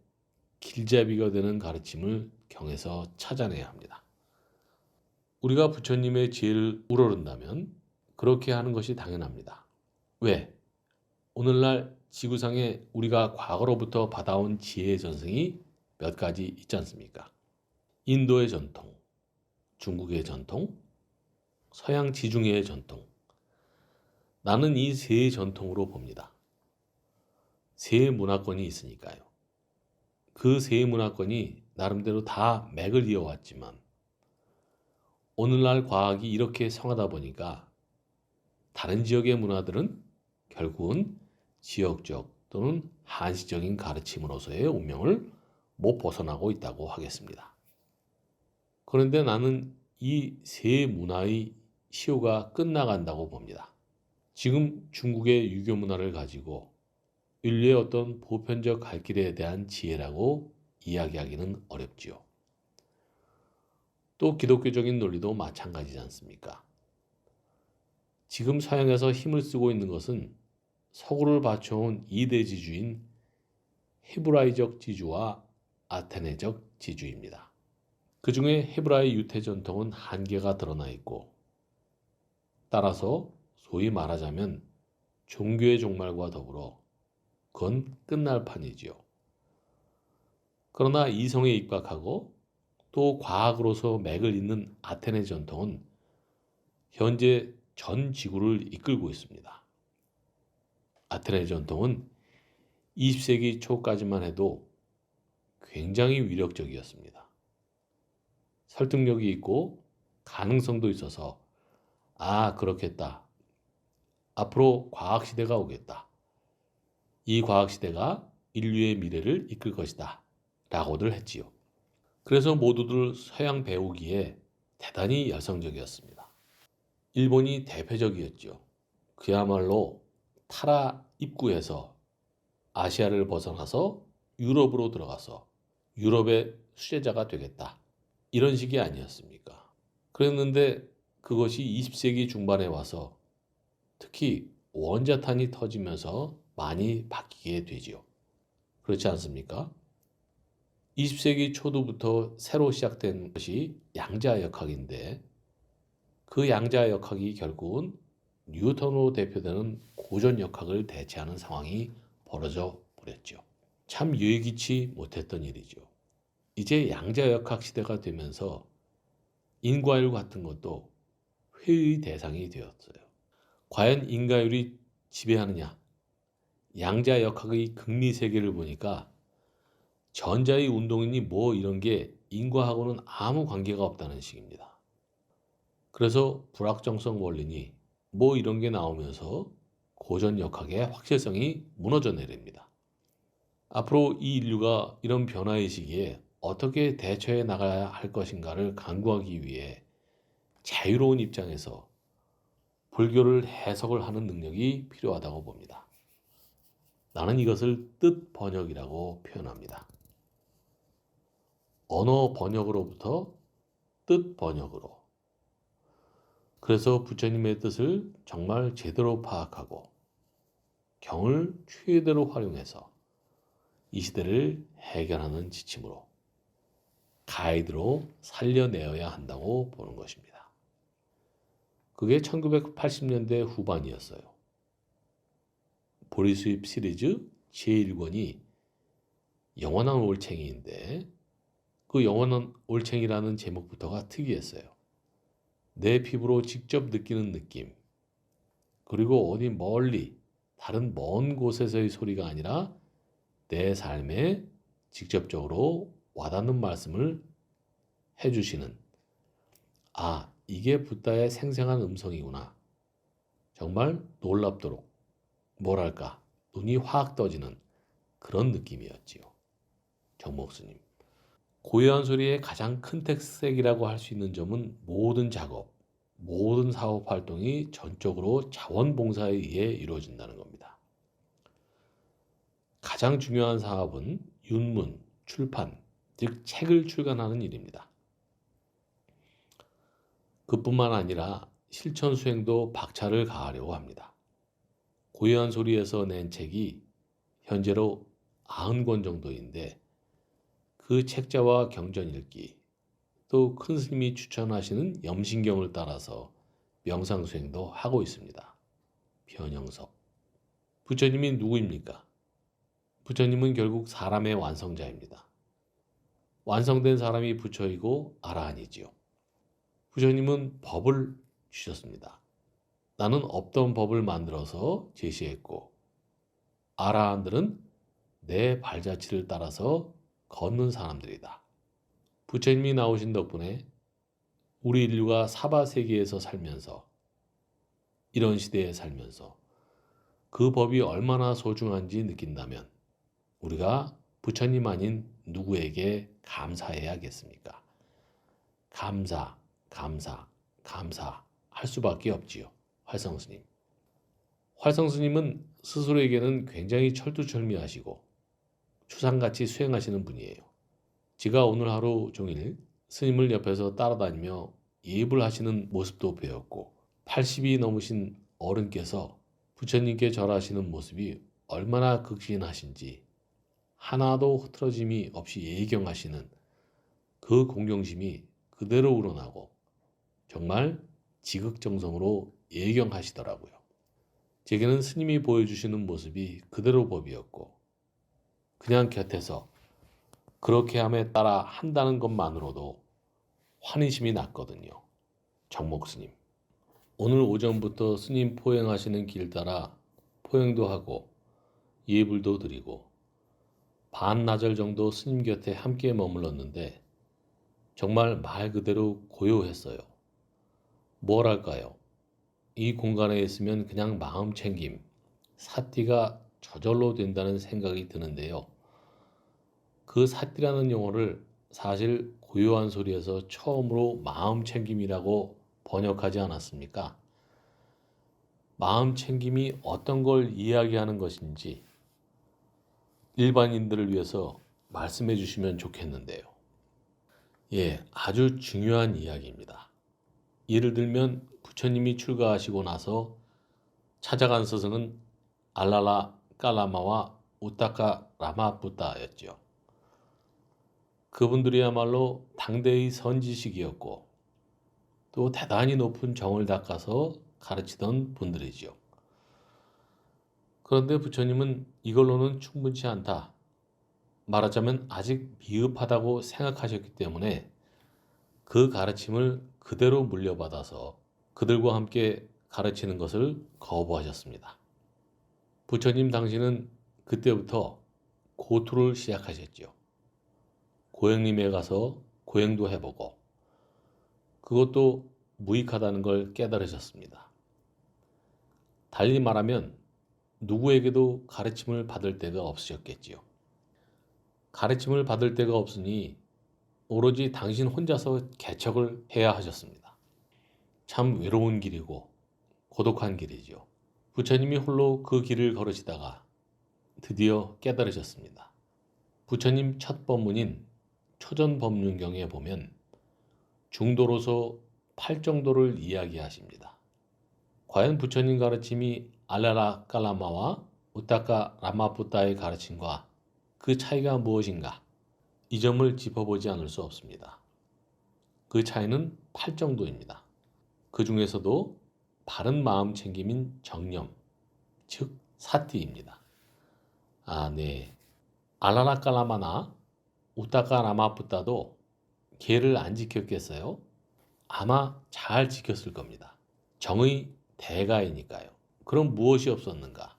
길잡이가 되는 가르침을 경에서 찾아내야 합니다. 우리가 부처님의 지혜를 우러른다면 그렇게 하는 것이 당연합니다. 왜? 오늘날 지구상에 우리가 과거로부터 받아온 지혜의 전승이 몇 가지 있지 않습니까? 인도의 전통, 중국의 전통, 서양 지중해의 전통. 나는 이 세 전통으로 봅니다. 세 문화권이 있으니까요. 그 세 문화권이 나름대로 다 맥을 이어왔지만 오늘날 과학이 이렇게 성하다 보니까 다른 지역의 문화들은 결국은 지역적 또는 한시적인 가르침으로서의 운명을 못 벗어나고 있다고 하겠습니다. 그런데 나는 이 세 문화의 시효가 끝나간다고 봅니다. 지금 중국의 유교 문화를 가지고 인류의 어떤 보편적 갈 길에 대한 지혜라고 이야기하기는 어렵지요. 또 기독교적인 논리도 마찬가지지 않습니까? 지금 서양에서 힘을 쓰고 있는 것은 서구를 받쳐온 이대 지주인 헤브라이적 지주와 아테네적 지주입니다. 그 중에 헤브라이 유태 전통은 한계가 드러나 있고 따라서 소위 말하자면 종교의 종말과 더불어 그건 끝날 판이지요. 그러나 이성에 입각하고 또 과학으로서 맥을 잇는 아테네 전통은 현재 전 지구를 이끌고 있습니다. 아테네 전통은 20세기 초까지만 해도 굉장히 위력적이었습니다. 설득력이 있고 가능성도 있어서 그렇겠다. 앞으로 과학시대가 오겠다. 이 과학시대가 인류의 미래를 이끌 것이다. 라고들 했지요. 그래서 모두들 서양 배우기에 대단히 열성적이었습니다. 일본이 대표적이었죠. 그야말로 타라 입구에서 아시아를 벗어나서 유럽으로 들어가서 유럽의 수제자가 되겠다. 이런 식이 아니었습니까? 그랬는데 그것이 20세기 중반에 와서 특히 원자탄이 터지면서 많이 바뀌게 되지요. 그렇지 않습니까? 20세기 초도부터 새로 시작된 것이 양자역학인데 그 양자역학이 결국은 뉴턴으로 대표되는 고전역학을 대체하는 상황이 벌어져 버렸죠. 참 예기치 못했던 일이죠. 이제 양자역학 시대가 되면서 인과율 같은 것도 회의 대상이 되었어요. 과연 인과율이 지배하느냐? 양자역학의 극리세계를 보니까 전자의 운동이니 뭐 이런 게 인과하고는 아무 관계가 없다는 식입니다. 그래서 불확정성 원리니 뭐 이런 게 나오면서 고전역학의 확실성이 무너져 내립니다. 앞으로 이 인류가 이런 변화의 시기에 어떻게 대처해 나가야 할 것인가를 강구하기 위해 자유로운 입장에서 불교를 해석을 하는 능력이 필요하다고 봅니다. 나는 이것을 뜻 번역이라고 표현합니다. 언어 번역으로부터 뜻 번역으로. 그래서 부처님의 뜻을 정말 제대로 파악하고 경을 최대로 활용해서 이 시대를 해결하는 지침으로, 가이드로 살려내어야 한다고 보는 것입니다. 그게 1980년대 후반이었어요. 보리수입 시리즈 제1권이 영원한 올챙이인데 그 영원한 올챙이라는 제목부터가 특이했어요. 내 피부로 직접 느끼는 느낌, 그리고 어디 멀리 다른 먼 곳에서의 소리가 아니라 내 삶에 직접적으로 와닿는 말씀을 해주시는, 아, 이게 붓다의 생생한 음성이구나. 정말 놀랍도록, 뭐랄까, 눈이 확 떠지는 그런 느낌이었지요. 정목스님. 고요한 소리의 가장 큰 특색이라고 할 수 있는 점은 모든 작업, 모든 사업 활동이 전적으로 자원봉사에 의해 이루어진다는 겁니다. 가장 중요한 사업은 윤문, 출판, 즉 책을 출간하는 일입니다. 그뿐만 아니라 실천 수행도 박차를 가하려고 합니다. 고요한 소리에서 낸 책이 현재로 90권 정도인데 그 책자와 경전 읽기, 또 큰 스님이 추천하시는 염신경을 따라서 명상 수행도 하고 있습니다. 변영섭. 부처님이 누구입니까? 부처님은 결국 사람의 완성자입니다. 완성된 사람이 부처이고 아라한이지요. 부처님은 법을 주셨습니다. 나는 없던 법을 만들어서 제시했고, 아라한들은 내 발자취를 따라서 걷는 사람들이다. 부처님이 나오신 덕분에 우리 인류가 사바 세계에서 살면서, 이런 시대에 살면서 그 법이 얼마나 소중한지 느낀다면 우리가 부처님 아닌 누구에게 감사해야겠습니까? 감사, 감사, 감사 할 수밖에 없지요. 활성스님. 활성스님은 스스로에게는 굉장히 철두철미하시고 추상같이 수행하시는 분이에요. 제가 오늘 하루 종일 스님을 옆에서 따라다니며 예불 하시는 모습도 배웠고 80이 넘으신 어른께서 부처님께 절하시는 모습이 얼마나 극진하신지 하나도 흐트러짐이 없이 예경하시는 그 공경심이 그대로 우러나고 정말 지극정성으로 예경하시더라고요. 제게는 스님이 보여주시는 모습이 그대로 법이었고 그냥 곁에서 그렇게 함에 따라 한다는 것만으로도 환희심이 났거든요. 정목 스님. 오늘 오전부터 스님 포행하시는 길 따라 포행도 하고 예불도 드리고 반나절 정도 스님 곁에 함께 머물렀는데 정말 말 그대로 고요했어요. 뭐랄까요? 이 공간에 있으면 그냥 마음 챙김, 사띠가 저절로 된다는 생각이 드는데요. 그 사띠라는 용어를 사실 고요한 소리에서 처음으로 마음 챙김이라고 번역하지 않았습니까? 마음 챙김이 어떤 걸 이야기하는 것인지 일반인들을 위해서 말씀해 주시면 좋겠는데요. 예, 아주 중요한 이야기입니다. 예를 들면 부처님이 출가하시고 나서 찾아간 스승은 알랄라 깔라마와 우타카 라마부타였죠. 그분들이야말로 당대의 선지식이었고 또 대단히 높은 정을 닦아서 가르치던 분들이지요. 그런데 부처님은 이걸로는 충분치 않다. 말하자면 아직 미흡하다고 생각하셨기 때문에 그 가르침을 그대로 물려받아서 그들과 함께 가르치는 것을 거부하셨습니다. 부처님 당신은 그때부터 고투를 시작하셨죠. 고행림에 가서 고행도 해보고 그것도 무익하다는 걸 깨달으셨습니다. 달리 말하면 누구에게도 가르침을 받을 데가 없으셨겠지요. 가르침을 받을 데가 없으니 오로지 당신 혼자서 개척을 해야 하셨습니다. 참 외로운 길이고 고독한 길이지요. 부처님이 홀로 그 길을 걸으시다가 드디어 깨달으셨습니다. 부처님 첫 법문인 초전법륜경에 보면 중도로서 팔정도를 이야기하십니다. 과연 부처님 가르침이 알라라 깔라마와 우타카 라마푸타의 가르침과 그 차이가 무엇인가? 이 점을 짚어보지 않을 수 없습니다. 그 차이는 팔정도입니다. 그 중에서도 바른 마음 챙김인 정념, 즉 사티입니다. 네. 알라라 깔라마나 우타카 라마푸타도 계를 안 지켰겠어요? 아마 잘 지켰을 겁니다. 정의 대가이니까요. 그럼 무엇이 없었는가?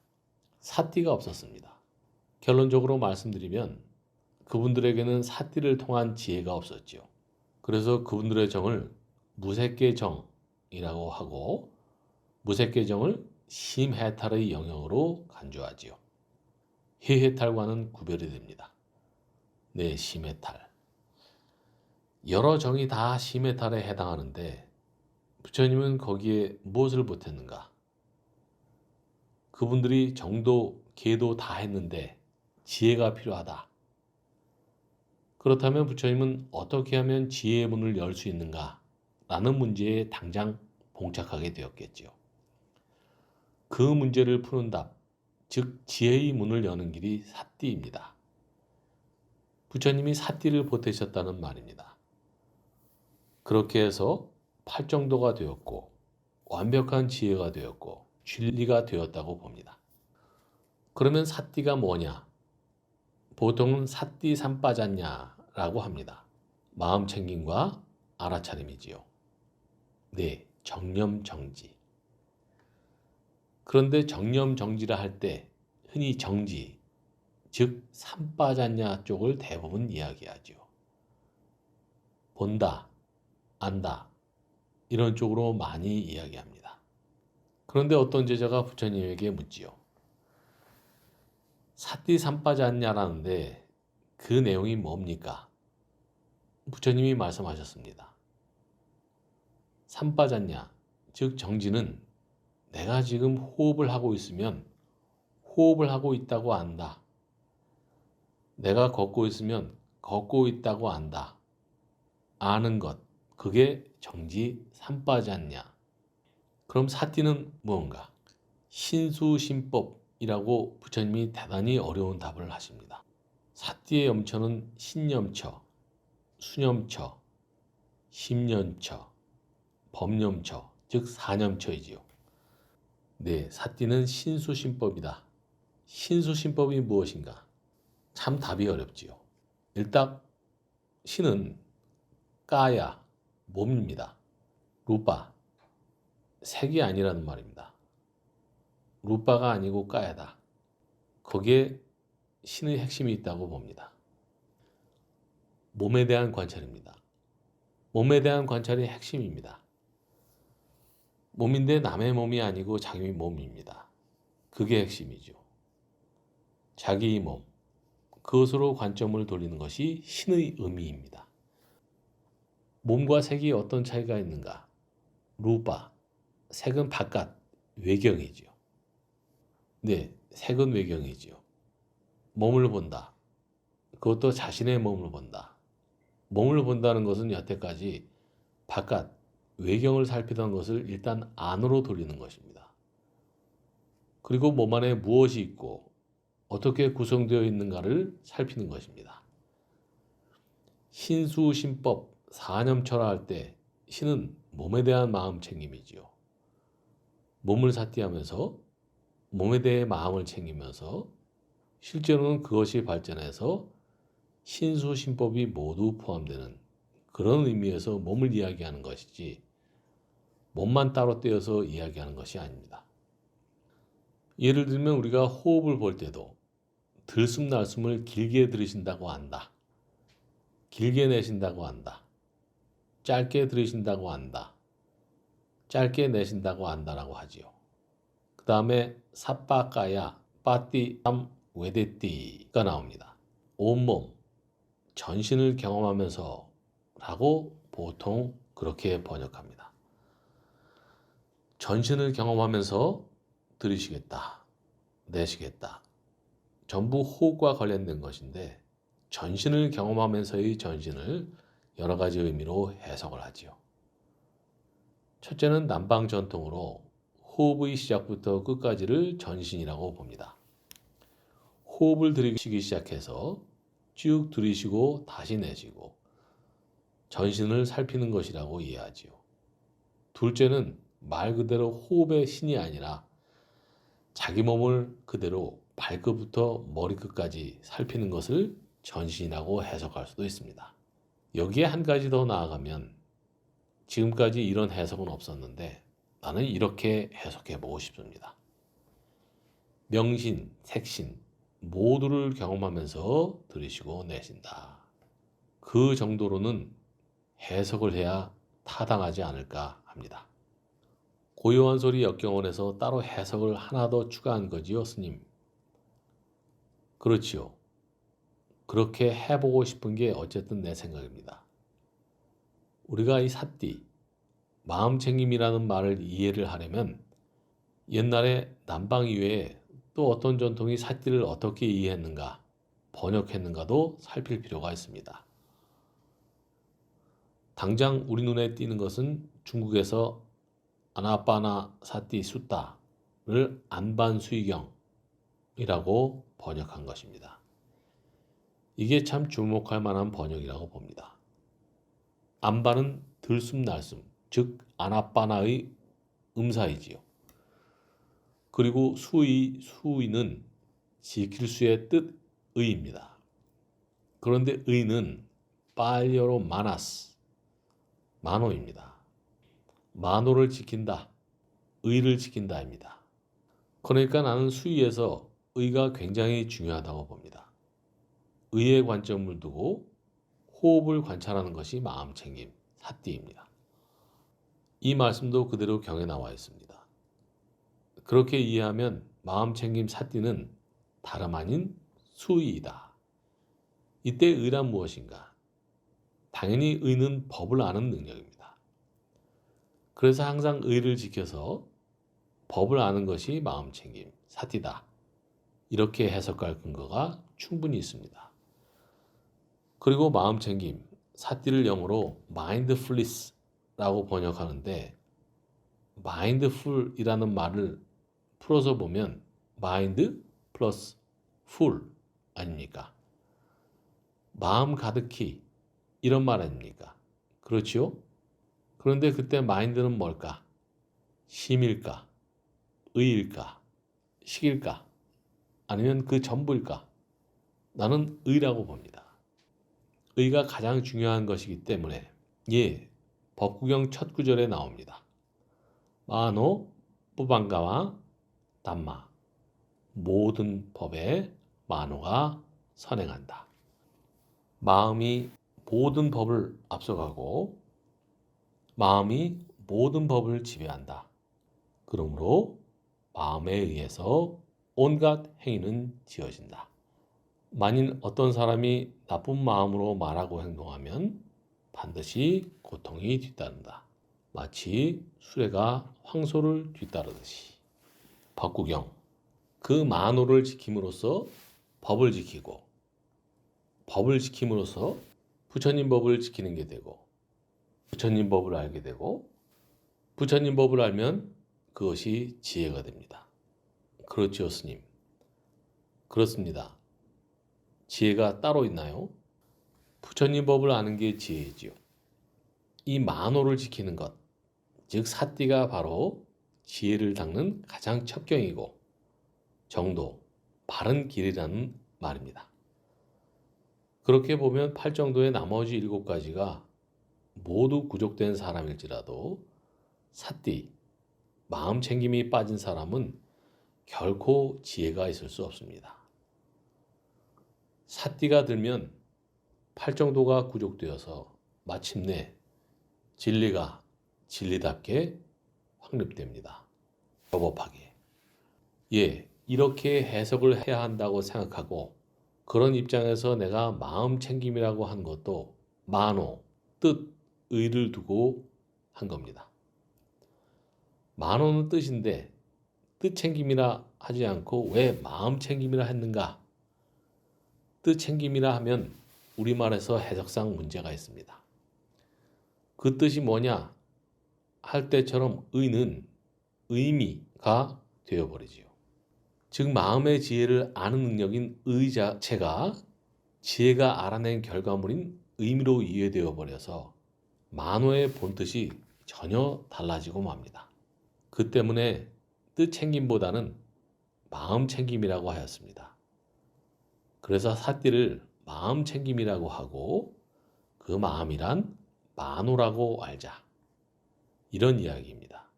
사띠가 없었습니다. 결론적으로 말씀드리면 그분들에게는 사띠를 통한 지혜가 없었죠. 그래서 그분들의 정을 무색계정이라고 하고 무색계정을 심해탈의 영역으로 간주하지요. 해해탈과는 구별이 됩니다. 네, 심해탈. 여러 정이 다 심해탈에 해당하는데 부처님은 거기에 무엇을 보탰는가? 그분들이 정도, 계도 다 했는데 지혜가 필요하다. 그렇다면 부처님은 어떻게 하면 지혜의 문을 열 수 있는가? 라는 문제에 당장 봉착하게 되었겠지요. 그 문제를 푸는 답, 즉 지혜의 문을 여는 길이 사띠입니다. 부처님이 사띠를 보태셨다는 말입니다. 그렇게 해서 팔정도가 되었고 완벽한 지혜가 되었고 진리가 되었다고 봅니다. 그러면 사띠가 뭐냐? 보통은 사띠 삼빠졌냐라고 합니다. 마음 챙김과 알아차림이지요. 네, 정념정지. 그런데 정념정지라 할 때 흔히 정지, 즉 삼빠졌냐 쪽을 대부분 이야기하죠. 본다, 안다, 이런 쪽으로 많이 이야기합니다. 그런데 어떤 제자가 부처님에게 묻지요. 사띠 삼빠졌냐라는데 그 내용이 뭡니까? 부처님이 말씀하셨습니다. 삼빠졌냐, 즉 정지는 내가 지금 호흡을 하고 있으면 호흡을 하고 있다고 안다. 내가 걷고 있으면 걷고 있다고 안다. 아는 것, 그게 정지 삼빠졌냐. 그럼 사띠는 무언가? 신수신법이라고 부처님이 대단히 어려운 답을 하십니다. 사띠의 염처는 신염처, 수염처, 심염처, 법염처, 즉 사념처이지요. 네, 사띠는 신수신법이다. 신수신법이 무엇인가? 참 답이 어렵지요. 일단 신은 까야, 몸입니다. 루파, 색이 아니라는 말입니다. 루파가 아니고 까야다. 거기에 신의 핵심이 있다고 봅니다. 몸에 대한 관찰입니다. 몸에 대한 관찰이 핵심입니다. 몸인데 남의 몸이 아니고 자기 몸입니다. 그게 핵심이죠. 자기 몸, 그것으로 관점을 돌리는 것이 신의 의미입니다. 몸과 색이 어떤 차이가 있는가? 루파, 색은 바깥, 외경이죠. 네, 색은 외경이죠. 몸을 본다. 그것도 자신의 몸을 본다. 몸을 본다는 것은 여태까지 바깥, 외경을 살피던 것을 일단 안으로 돌리는 것입니다. 그리고 몸 안에 무엇이 있고 어떻게 구성되어 있는가를 살피는 것입니다. 신수신법, 사념처라 할 때 신은 몸에 대한 마음 챙김이지요. 몸을 사띠하면서 몸에 대해 마음을 챙기면서 실제로는 그것이 발전해서 신수신법이 모두 포함되는 그런 의미에서 몸을 이야기하는 것이지 몸만 따로 떼어서 이야기하는 것이 아닙니다. 예를 들면 우리가 호흡을 볼 때도 들숨날숨을 길게 들이신다고 한다. 길게 내쉰다고 한다. 짧게 들이신다고 한다. 짧게 내쉰다고 한다라고 하지요. 그 다음에 사빠까야 빠띠 땀 외대띠가 나옵니다. 온몸, 전신을 경험하면서 라고 보통 그렇게 번역합니다. 전신을 경험하면서 들이쉬겠다, 내쉬겠다. 전부 호흡과 관련된 것인데 전신을 경험하면서의 전신을 여러 가지 의미로 해석을 하지요. 첫째는 남방 전통으로 호흡의 시작부터 끝까지를 전신이라고 봅니다. 호흡을 들이쉬기 시작해서 쭉 들이쉬고 다시 내쉬고 전신을 살피는 것이라고 이해하지요. 둘째는 말 그대로 호흡의 신이 아니라 자기 몸을 그대로 발끝부터 머리끝까지 살피는 것을 전신이라고 해석할 수도 있습니다. 여기에 한 가지 더 나아가면 지금까지 이런 해석은 없었는데 나는 이렇게 해석해 보고 싶습니다. 명신, 색신 모두를 경험하면서 들이쉬고 내쉰다. 그 정도로는 해석을 해야 타당하지 않을까 합니다. 고요한 소리 역경원에서 따로 해석을 하나 더 추가한 거지요, 스님. 그렇지요. 그렇게 해보고 싶은 게 어쨌든 내 생각입니다. 우리가 이 사띠, 마음챙김이라는 말을 이해를 하려면 옛날에 남방 이외에 또 어떤 전통이 사띠를 어떻게 이해했는가, 번역했는가도 살필 필요가 있습니다. 당장 우리 눈에 띄는 것은 중국에서 아나빠나 사띠 숫다를 안반수이경이라고 번역한 것입니다. 이게 참 주목할 만한 번역이라고 봅니다. 안반은 들숨날숨, 즉 아나빠나의 음사이지요. 그리고 수의는 지킬 수의 뜻의입니다. 그런데 의는 빨려로 마나스, 만호입니다. 만호를 지킨다, 의를 지킨다입니다. 그러니까 나는 수의에서 의가 굉장히 중요하다고 봅니다. 의의 관점을 두고 호흡을 관찰하는 것이 마음챙김, 사띠입니다. 이 말씀도 그대로 경에 나와 있습니다. 그렇게 이해하면 마음챙김 사띠는 다름 아닌 수의이다. 이때 의란 무엇인가? 당연히 의는 법을 아는 능력입니다. 그래서 항상 의를 지켜서 법을 아는 것이 마음챙김, 사띠다. 이렇게 해석할 근거가 충분히 있습니다. 그리고 마음챙김, 사띠를 영어로 mindfulness라고 번역하는데 mindful이라는 말을 풀어서 보면 mind 플러스 full 아닙니까? 마음 가득히 이런 말 아닙니까? 그렇지요? 그런데 그때 마인드는 뭘까? 심일까? 의일까? 식일까? 아니면 그 전부일까? 나는 의라고 봅니다. 의가 가장 중요한 것이기 때문에 법구경 첫 구절에 나옵니다. 마노 뿌방가와 담마 모든 법에 만호가 선행한다. 마음이 모든 법을 앞서가고 마음이 모든 법을 지배한다. 그러므로 마음에 의해서 온갖 행위는 지어진다. 만일 어떤 사람이 나쁜 마음으로 말하고 행동하면 반드시 고통이 뒤따른다. 마치 수레가 황소를 뒤따르듯이. 법구경. 그 만호를 지킴으로써 법을 지키고 법을 지킴으로써 부처님 법을 지키는 게 되고 부처님 법을 알게 되고 부처님 법을 알면 그것이 지혜가 됩니다. 그렇지요, 스님? 그렇습니다. 지혜가 따로 있나요? 부처님 법을 아는 게 지혜이지요. 이 만호를 지키는 것, 즉 사띠가 바로 지혜를 닦는 가장 첩경이고 정도, 바른 길이라는 말입니다. 그렇게 보면 팔정도의 나머지 7가지가 모두 구족된 사람일지라도 사띠, 마음챙김이 빠진 사람은 결코 지혜가 있을 수 없습니다. 사띠가 들면 팔정도가 구족되어서 마침내 진리가 진리답게 확립됩니다. 여법하게. 예, 이렇게 해석을 해야 한다고 생각하고 그런 입장에서 내가 마음 챙김이라고 한 것도 만호, 뜻, 의를 두고 한 겁니다. 만호는 뜻인데 뜻 챙김이라 하지 않고 왜 마음 챙김이라 했는가? 뜻 챙김이라 하면 우리말에서 해석상 문제가 있습니다. 그 뜻이 뭐냐 할 때처럼 의는 의미가 되어버리지요. 즉 마음의 지혜를 아는 능력인 의 자체가 지혜가 알아낸 결과물인 의미로 이해되어 버려서 만호의 본뜻이 전혀 달라지고 맙니다. 그 때문에 뜻 챙김보다는 마음 챙김이라고 하였습니다. 그래서 사띠를 마음 챙김이라고 하고 그 마음이란 만호라고 알자. 이런 이야기입니다.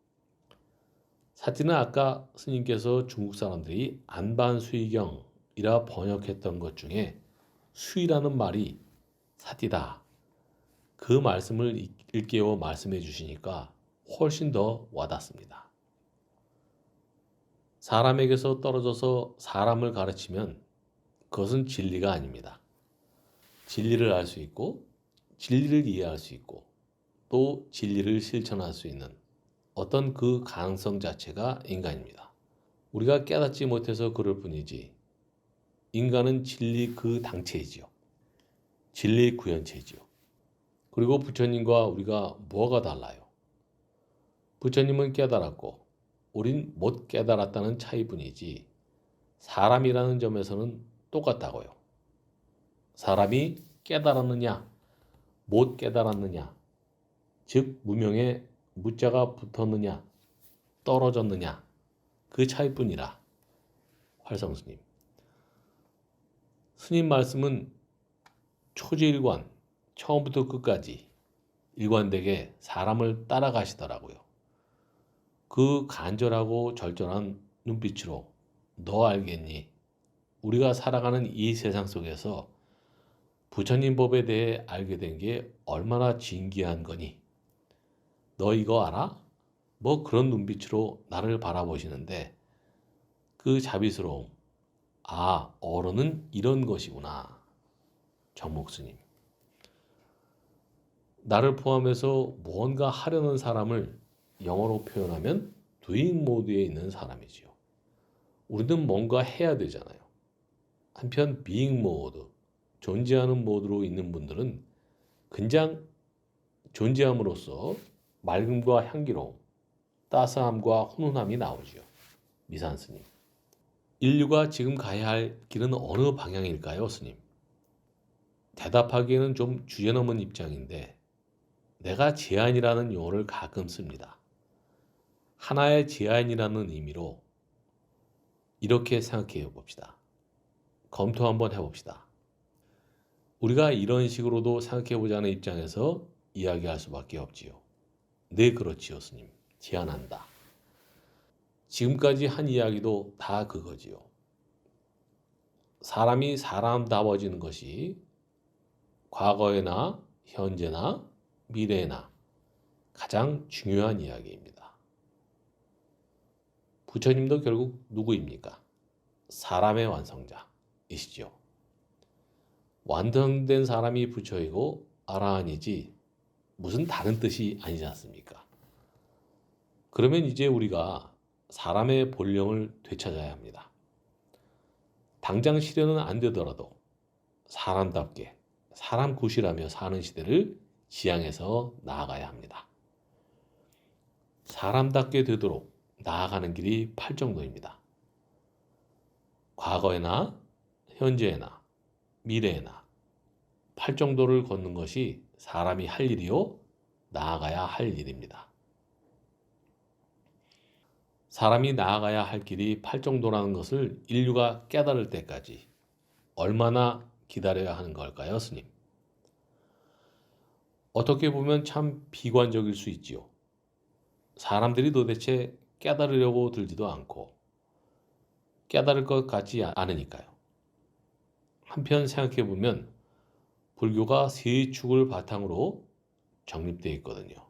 사띠는 아까 스님께서 중국 사람들이 안반수이경이라 번역했던 것 중에 수이라는 말이 사띠다. 그 말씀을 일깨워 말씀해 주시니까 훨씬 더 와닿습니다. 사람에게서 떨어져서 사람을 가르치면 그것은 진리가 아닙니다. 진리를 알 수 있고 진리를 이해할 수 있고 또 진리를 실천할 수 있는 어떤 그 가능성 자체가 인간입니다. 우리가 깨닫지 못해서 그럴 뿐이지 인간은 진리 그 당체이지요. 진리의 구현체이지요. 그리고 부처님과 우리가 뭐가 달라요? 부처님은 깨달았고 우린 못 깨달았다는 차이뿐이지 사람이라는 점에서는 똑같다고요. 사람이 깨달았느냐 못 깨달았느냐 즉 무명에 무자가 붙었느냐 떨어졌느냐 그 차이뿐이라. 활성스님 스님 말씀은 초지일관 처음부터 끝까지 일관되게 사람을 따라가시더라고요. 그 간절하고 절절한 눈빛으로 너 알겠니? 우리가 살아가는 이 세상 속에서 부처님 법에 대해 알게 된 게 얼마나 진귀한 거니? 너 이거 알아? 뭐 그런 눈빛으로 나를 바라보시는데 그 자비스러움. 아, 어른은 이런 것이구나. 정목스님. 나를 포함해서 무언가 하려는 사람을 영어로 표현하면 doing 모드에 있는 사람이지요. 우리는 뭔가 해야 되잖아요. 한편 being 모드, 존재하는 모드로 있는 분들은 그냥 존재함으로써 맑음과 향기로움, 따스함과 훈훈함이 나오지요. 미산 스님. 인류가 지금 가야 할 길은 어느 방향일까요, 스님? 대답하기에는 좀 주제넘은 입장인데 내가 제안이라는 용어를 가끔 씁니다. 하나의 제안이라는 의미로 이렇게 생각해 봅시다. 검토 한번 해봅시다. 우리가 이런 식으로도 생각해 보자는 입장에서 이야기할 수밖에 없지요. 네, 그렇지요, 스님. 제안한다. 지금까지 한 이야기도 다 그거지요. 사람이 사람다워지는 것이 과거에나 현재나 미래에나 가장 중요한 이야기입니다. 부처님도 결국 누구입니까? 사람의 완성자이시죠. 완성된 사람이 부처이고 아라한이지 무슨 다른 뜻이 아니지 않습니까? 그러면 이제 우리가 사람의 본령을 되찾아야 합니다. 당장 실현은 안 되더라도 사람답게 사람 구실하며 사는 시대를 지향해서 나아가야 합니다. 사람답게 되도록 나아가는 길이 팔정도입니다. 과거에나 현재에나 미래에나 팔정도를 걷는 것이 사람이 할 일이요 나아가야 할 일입니다. 사람이 나아가야 할 길이 팔정도라는 것을 인류가 깨달을 때까지 얼마나 기다려야 하는 걸까요, 스님? 어떻게 보면 참 비관적일 수 있지요. 사람들이 도대체 깨달으려고 들지도 않고 깨달을 것 같지 않으니까요. 한편 생각해 보면 불교가 세 축을 바탕으로 정립되어 있거든요.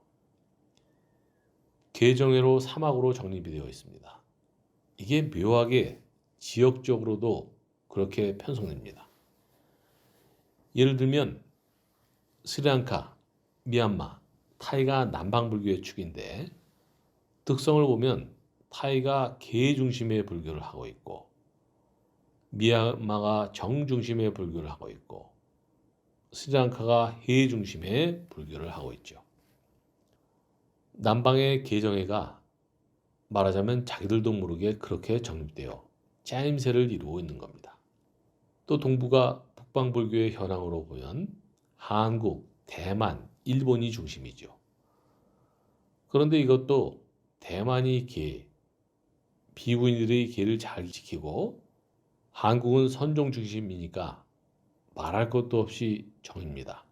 개정회로 사막으로 정립이 되어 있습니다. 이게 묘하게 지역적으로도 그렇게 편성됩니다. 예를 들면 스리랑카, 미얀마, 타이가 남방불교의 축인데 특성을 보면 타이가 개 중심의 불교를 하고 있고 미얀마가 정 중심의 불교를 하고 있고 스리랑카가 해 중심의 불교를 하고 있죠. 남방의 개정회가 말하자면 자기들도 모르게 그렇게 정립되어 짜임새를 이루고 있는 겁니다. 또 동부가 북방불교의 현황으로 보면 한국, 대만, 일본이 중심이죠. 그런데 이것도 대만이 개, 비구인들의 개를 잘 지키고 한국은 선종 중심이니까 말할 것도 없이 정입니다.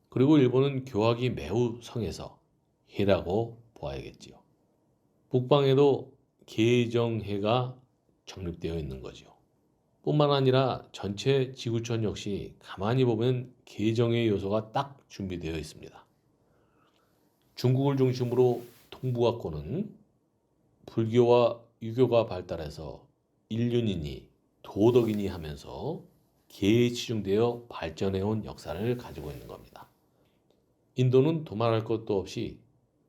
그리고 일본은 교학이 매우 성해서 해라고 보아야겠지요. 북방에도 개정해가 정립되어 있는 거죠. 뿐만 아니라 전체 지구촌 역시 가만히 보면 개정의 요소가 딱 준비되어 있습니다. 중국을 중심으로 동북아권은 불교와 유교가 발달해서 인륜이니 도덕이니 하면서 개에 치중되어 발전해온 역사를 가지고 있는 겁니다. 인도는 도말할 것도 없이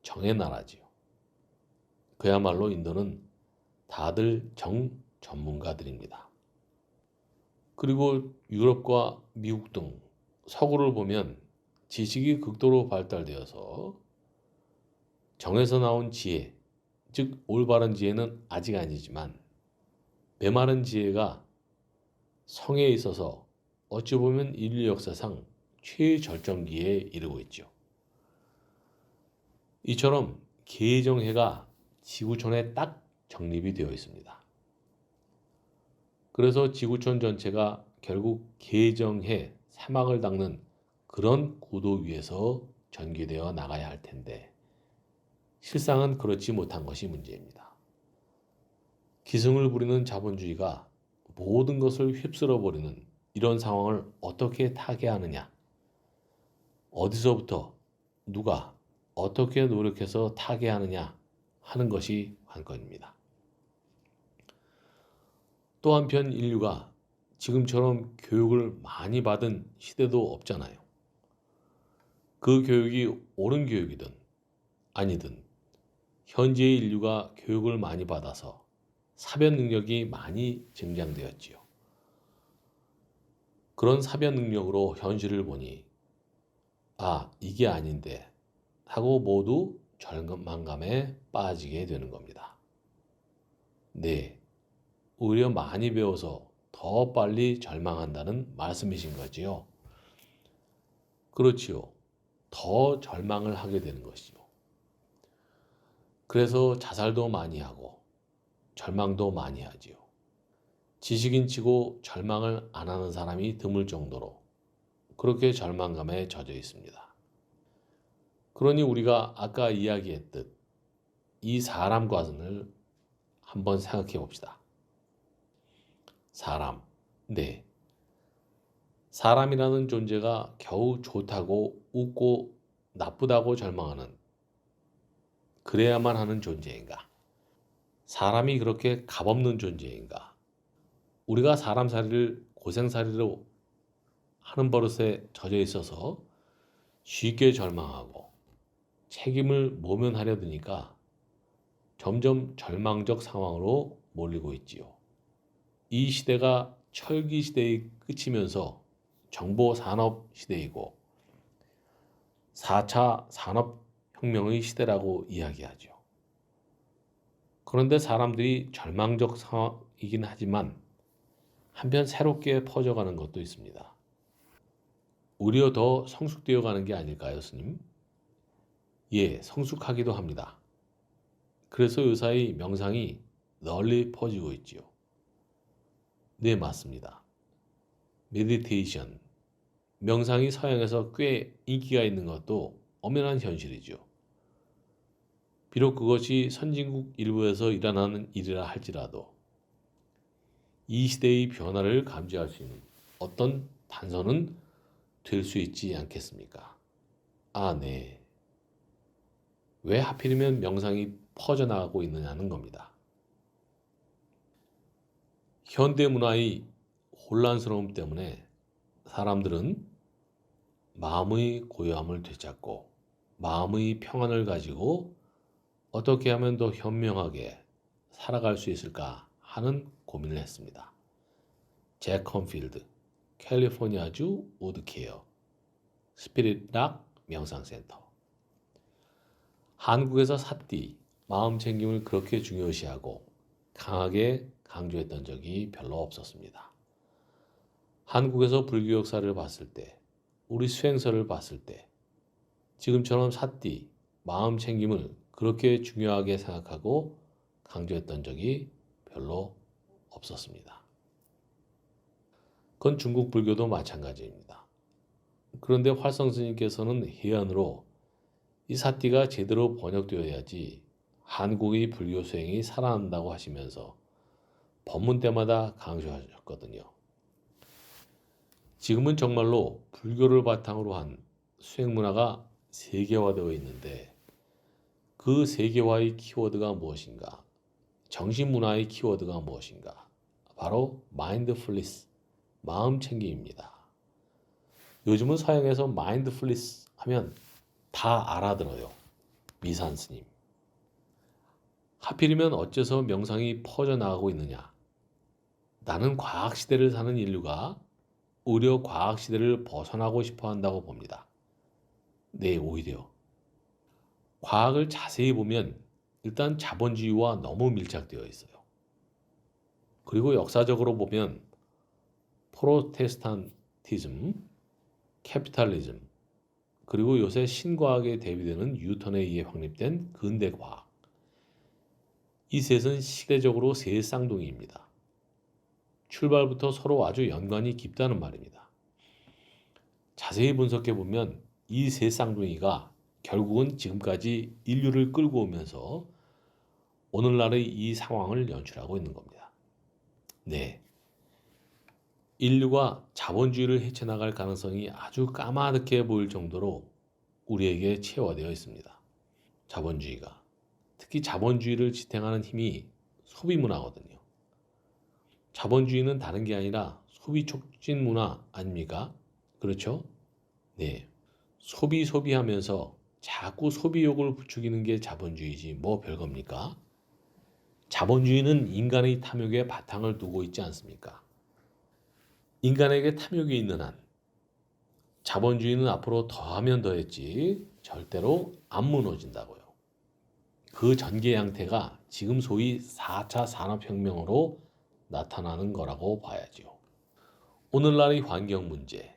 정의 나라지요. 그야말로 인도는 다들 정 전문가들입니다. 그리고 유럽과 미국 등 서구를 보면 지식이 극도로 발달되어서 정에서 나온 지혜, 즉 올바른 지혜는 아직 아니지만 메마른 지혜가 성에 있어서 어찌 보면 인류 역사상 최절정기에 이르고 있죠. 이처럼 개정해가 지구촌에 딱 정립이 되어 있습니다. 그래서 지구촌 전체가 결국 개정해 사막을 닦는 그런 구도 위에서 전개되어 나가야 할 텐데 실상은 그렇지 못한 것이 문제입니다. 기승을 부리는 자본주의가 모든 것을 휩쓸어 버리는 이런 상황을 어떻게 타개하느냐? 어디서부터 누가 어떻게 노력해서 타개하느냐 하는 것이 관건입니다. 또 한편 인류가 지금처럼 교육을 많이 받은 시대도 없잖아요. 그 교육이 옳은 교육이든 아니든 현재의 인류가 교육을 많이 받아서 사변 능력이 많이 증장되었지요. 그런 사변 능력으로 현실을 보니 이게 아닌데 하고 모두 절망감에 빠지게 되는 겁니다. 네, 오히려 많이 배워서 더 빨리 절망한다는 말씀이신 거지요. 그렇지요. 더 절망을 하게 되는 것이죠. 그래서 자살도 많이 하고 절망도 많이 하지요. 지식인 치고 절망을 안 하는 사람이 드물 정도로 그렇게 절망감에 젖어 있습니다. 그러니 우리가 아까 이야기했듯 이 사람과는 한번 생각해 봅시다. 사람, 네. 사람이라는 존재가 겨우 좋다고 웃고 나쁘다고 절망하는 그래야만 하는 존재인가? 사람이 그렇게 값없는 존재인가? 우리가 사람살이를 고생살이로 하는 버릇에 젖어 있어서 쉽게 절망하고 책임을 모면하려 드니까 점점 절망적 상황으로 몰리고 있지요. 이 시대가 철기 시대의 끝이면서 정보산업 시대이고 4차 산업혁명의 시대라고 이야기하죠. 그런데 사람들이 절망적 상황이긴 하지만 한편 새롭게 퍼져가는 것도 있습니다. 오히려 더 성숙되어 가는 게 아닐까요, 스님? 예, 성숙하기도 합니다. 그래서 요사이 명상이 널리 퍼지고 있지요. 네, 맞습니다. 메디테이션, 명상이 서양에서 꽤 인기가 있는 것도 엄연한 현실이죠. 비록 그것이 선진국 일부에서 일어나는 일이라 할지라도 이 시대의 변화를 감지할 수 있는 어떤 단서는 될 수 있지 않겠습니까? 네. 왜 하필이면 명상이 퍼져나가고 있느냐는 겁니다. 현대 문화의 혼란스러움 때문에 사람들은 마음의 고요함을 되찾고 마음의 평안을 가지고 어떻게 하면 더 현명하게 살아갈 수 있을까 하는 고민을 했습니다. 잭 컨필드, 캘리포니아주 우드케어, 스피릿락 명상센터. 한국에서 사띠, 마음 챙김을 그렇게 중요시하고 강하게 강조했던 적이 별로 없었습니다. 한국에서 불교 역사를 봤을 때, 우리 수행서를 봤을 때, 지금처럼 사띠, 마음 챙김을 그렇게 중요하게 생각하고 강조했던 적이 별로 없었습니다. 그건 중국 불교도 마찬가지입니다. 그런데 활성 스님께서는 해안으로 이 사띠가 제대로 번역되어야지 한국의 불교 수행이 살아난다고 하시면서 법문 때마다 강조하셨거든요. 지금은 정말로 불교를 바탕으로 한 수행 문화가 세계화되어 있는데 그 세계화의 키워드가 무엇인가? 정신 문화의 키워드가 무엇인가? 바로 마인드풀니스, 마음 챙김입니다. 요즘은 서양에서 마인드풀니스 하면 다 알아들어요. 미산 스님. 하필이면 어째서 명상이 퍼져나가고 있느냐? 나는 과학시대를 사는 인류가 오히려 과학시대를 벗어나고 싶어 한다고 봅니다. 네, 오히려. 과학을 자세히 보면 일단 자본주의와 너무 밀착되어 있어요. 그리고 역사적으로 보면 프로테스탄티즘, 캐피탈리즘, 그리고 요새 신과학에 대비되는 뉴턴에 의해 확립된 근대과학. 이 셋은 시대적으로 세 쌍둥이입니다. 출발부터 서로 아주 연관이 깊다는 말입니다. 자세히 분석해 보면 이 세 쌍둥이가 결국은 지금까지 인류를 끌고 오면서 오늘날의 이 상황을 연출하고 있는 겁니다. 네. 인류가 자본주의를 헤쳐나갈 가능성이 아주 까마득해 보일 정도로 우리에게 체화되어 있습니다. 자본주의가. 특히 자본주의를 지탱하는 힘이 소비 문화거든요. 자본주의는 다른 게 아니라 소비 촉진 문화 아닙니까? 그렇죠? 네. 소비하면서 자꾸 소비욕을 부추기는 게 자본주의지 뭐 별겁니까? 자본주의는 인간의 탐욕에 바탕을 두고 있지 않습니까? 인간에게 탐욕이 있는 한 자본주의는 앞으로 더하면 더했지 절대로 안 무너진다고요. 그 전개 양태가 지금 소위 4차 산업혁명으로 나타나는 거라고 봐야죠. 오늘날의 환경 문제,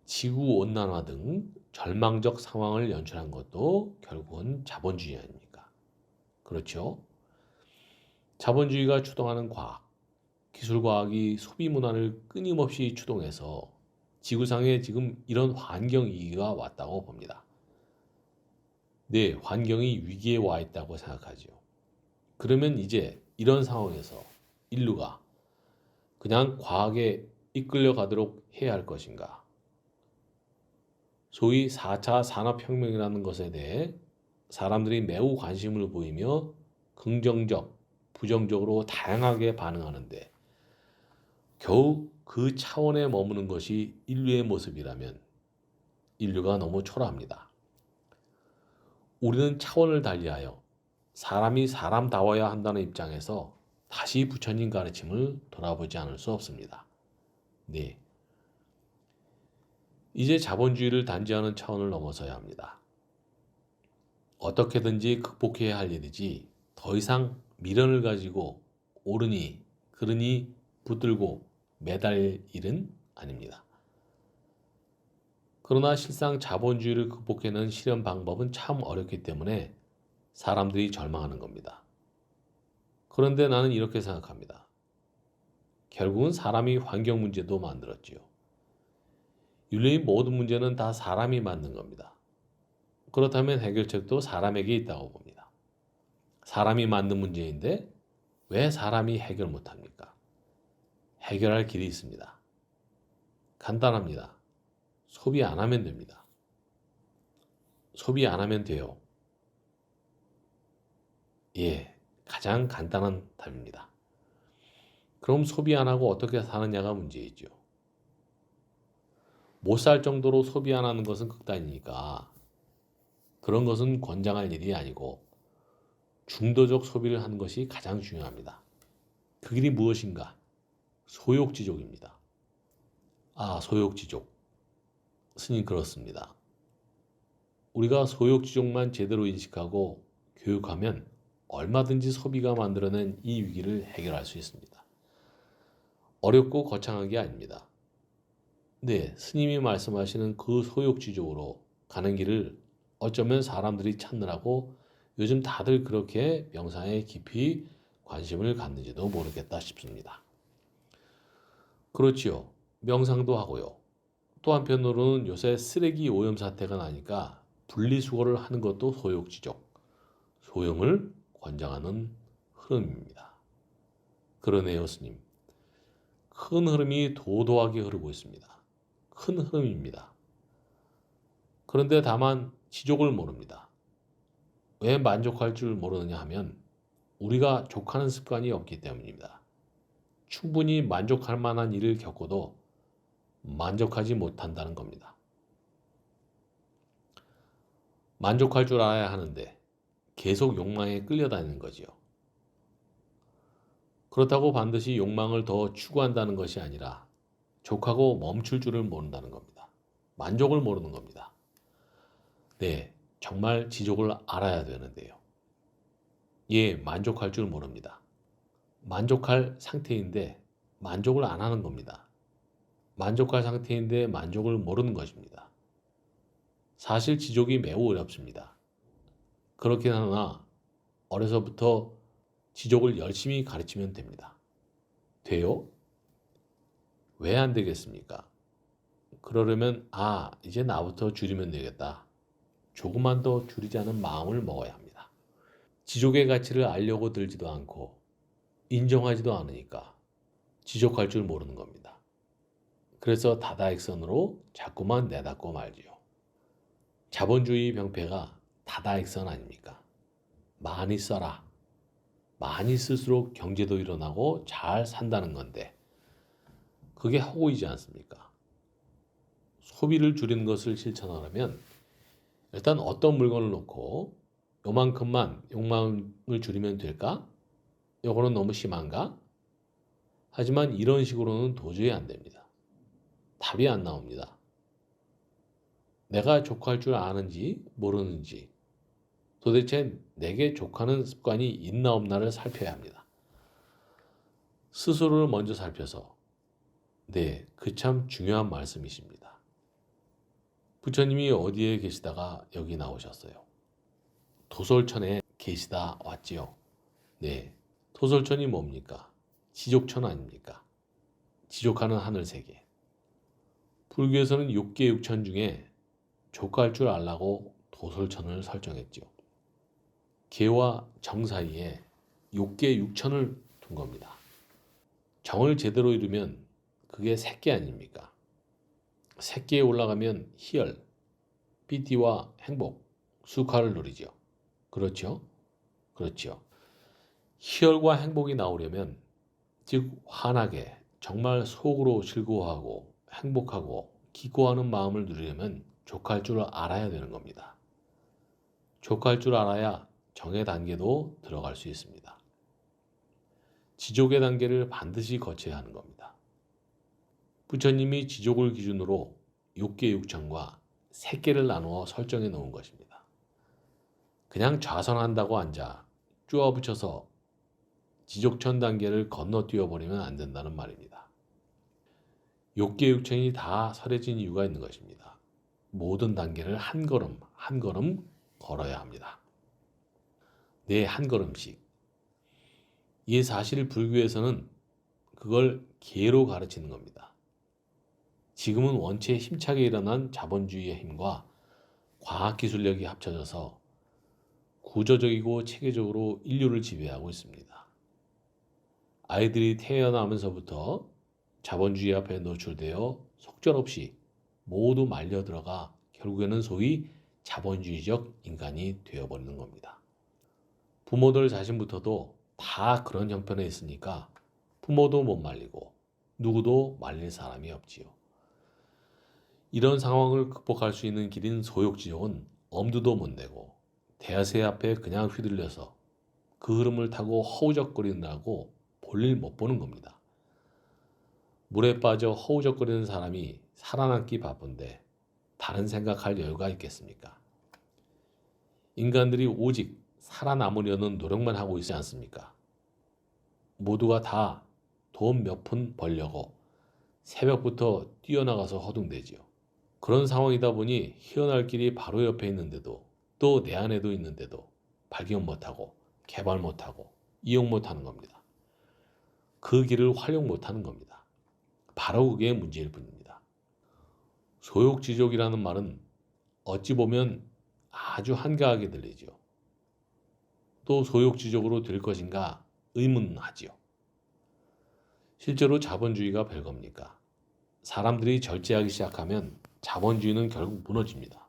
지구온난화 등 절망적 상황을 연출한 것도 결국은 자본주의 아닙니까? 그렇죠? 자본주의가 추동하는 과학, 기술과학이 소비문화를 끊임없이 추동해서 지구상에 지금 이런 환경 위기가 왔다고 봅니다. 네, 환경이 위기에 와 있다고 생각하죠. 그러면 이제 이런 상황에서 인류가 그냥 과학에 이끌려 가도록 해야 할 것인가? 소위 4차 산업혁명이라는 것에 대해 사람들이 매우 관심을 보이며 긍정적, 부정적으로 다양하게 반응하는데 겨우 그 차원에 머무는 것이 인류의 모습이라면 인류가 너무 초라합니다. 우리는 차원을 달리하여 사람이 사람다워야 한다는 입장에서 다시 부처님 가르침을 돌아보지 않을 수 없습니다. 네. 이제 자본주의를 단죄하는 차원을 넘어서야 합니다. 어떻게든지 극복해야 할 일이지 더 이상 미련을 가지고 옳으니 그르니 붙들고 매달 일은 아닙니다. 그러나 실상 자본주의를 극복해내는 실현 방법은 참 어렵기 때문에 사람들이 절망하는 겁니다. 그런데 나는 이렇게 생각합니다. 결국은 사람이 환경 문제도 만들었지요. 인류의 모든 문제는 다 사람이 만든 겁니다. 그렇다면 해결책도 사람에게 있다고 봅니다. 사람이 만든 문제인데 왜 사람이 해결 못합니까? 해결할 길이 있습니다. 간단합니다. 소비 안 하면 됩니다. 소비 안 하면 돼요. 예, 가장 간단한 답입니다. 그럼 소비 안 하고 어떻게 사느냐가 문제이죠. 못 살 정도로 소비 안 하는 것은 극단이니까 그런 것은 권장할 일이 아니고 중도적 소비를 하는 것이 가장 중요합니다. 그 길이 무엇인가? 소욕지족입니다. 아, 소욕지족. 스님 그렇습니다. 우리가 소욕지족만 제대로 인식하고 교육하면 얼마든지 소비가 만들어낸 이 위기를 해결할 수 있습니다. 어렵고 거창한 게 아닙니다. 네, 스님이 말씀하시는 그 소욕지족으로 가는 길을 어쩌면 사람들이 찾느라고 요즘 다들 그렇게 명상에 깊이 관심을 갖는지도 모르겠다 싶습니다. 그렇지요. 명상도 하고요. 또 한편으로는 요새 쓰레기 오염 사태가 나니까 분리수거를 하는 것도 소욕지족, 소용을 권장하는 흐름입니다. 그러네요, 스님. 큰 흐름이 도도하게 흐르고 있습니다. 큰 흐름입니다. 그런데 다만 지족을 모릅니다. 왜 만족할 줄 모르느냐 하면 우리가 족하는 습관이 없기 때문입니다. 충분히 만족할 만한 일을 겪어도 만족하지 못한다는 겁니다. 만족할 줄 알아야 하는데 계속 욕망에 끌려다니는 거지요. 그렇다고 반드시 욕망을 더 추구한다는 것이 아니라 족하고 멈출 줄을 모른다는 겁니다. 만족을 모르는 겁니다. 네, 정말 지족을 알아야 되는데요. 예, 만족할 줄 모릅니다. 만족할 상태인데 만족을 안 하는 겁니다. 만족할 상태인데 만족을 모르는 것입니다. 사실 지족이 매우 어렵습니다. 그렇긴 하나 어려서부터 지족을 열심히 가르치면 됩니다. 돼요? 왜 안 되겠습니까? 그러려면 이제 나부터 줄이면 되겠다. 조금만 더 줄이자는 마음을 먹어야 합니다. 지족의 가치를 알려고 들지도 않고 인정하지도 않으니까 지족할 줄 모르는 겁니다. 그래서 다다익선으로 자꾸만 내닫고 말지요. 자본주의 병폐가 다다익선 아닙니까? 많이 써라. 많이 쓸수록 경제도 일어나고 잘 산다는 건데 그게 허구이지 않습니까? 소비를 줄이는 것을 실천하려면 일단 어떤 물건을 놓고 요만큼만 욕망을 줄이면 될까? 요거는 너무 심한가? 하지만 이런 식으로는 도저히 안 됩니다. 답이 안 나옵니다. 내가 족할 줄 아는지 모르는지 도대체 내게 족하는 습관이 있나 없나를 살펴야 합니다. 스스로를 먼저 살펴서 네, 그 참 중요한 말씀이십니다. 부처님이 어디에 계시다가 여기 나오셨어요? 도솔천에 계시다 왔지요. 네, 도솔천이 뭡니까? 지족천 아닙니까? 지족하는 하늘세계. 불교에서는 6계 6천 중에 족할 줄 알라고 도솔천을 설정했죠. 계와 정 사이에 6계 6천을 둔 겁니다. 정을 제대로 이루면 그게 새끼 아닙니까? 새끼에 올라가면 희열, 삐띠와 행복, 수카를 누리죠. 그렇죠? 그렇죠. 희열과 행복이 나오려면 즉 환하게 정말 속으로 즐거워하고 행복하고 기뻐하는 마음을 누리려면 족할 줄 알아야 되는 겁니다. 족할 줄 알아야 정의 단계도 들어갈 수 있습니다. 지족의 단계를 반드시 거쳐야 하는 겁니다. 부처님이 지족을 기준으로 6계 6천과 3개를 나누어 설정해 놓은 것입니다. 그냥 좌선한다고 앉아 쪼아붙여서 지족천 단계를 건너뛰어 버리면 안 된다는 말입니다. 6계 6천이 다 설해진 이유가 있는 것입니다. 모든 단계를 한 걸음 한 걸음 걸어야 합니다. 네, 한 걸음씩. 이 사실 불교에서는 그걸 계로 가르치는 겁니다. 지금은 원체 힘차게 일어난 자본주의의 힘과 과학기술력이 합쳐져서 구조적이고 체계적으로 인류를 지배하고 있습니다. 아이들이 태어나면서부터 자본주의 앞에 노출되어 속절없이 모두 말려 들어가 결국에는 소위 자본주의적 인간이 되어버리는 겁니다. 부모들 자신부터도 다 그런 형편에 있으니까 부모도 못 말리고 누구도 말릴 사람이 없지요. 이런 상황을 극복할 수 있는 길인 소욕지족은 엄두도 못 내고 대세 앞에 그냥 휘둘려서 그 흐름을 타고 허우적거리느라고 볼일 못 보는 겁니다. 물에 빠져 허우적거리는 사람이 살아남기 바쁜데 다른 생각할 여유가 있겠습니까? 인간들이 오직 살아남으려는 노력만 하고 있지 않습니까? 모두가 다 돈 몇 푼 벌려고 새벽부터 뛰어나가서 허둥대지요. 그런 상황이다 보니 헤어날 길이 바로 옆에 있는데도 또 내 안에도 있는데도 발견 못하고 개발 못하고 이용 못하는 겁니다. 그 길을 활용 못하는 겁니다. 바로 그게 문제일 뿐입니다. 소욕지족이라는 말은 어찌 보면 아주 한가하게 들리죠. 또 소욕지족으로 될 것인가 의문하지요. 실제로 자본주의가 별겁니까? 사람들이 절제하기 시작하면 자본주의는 결국 무너집니다.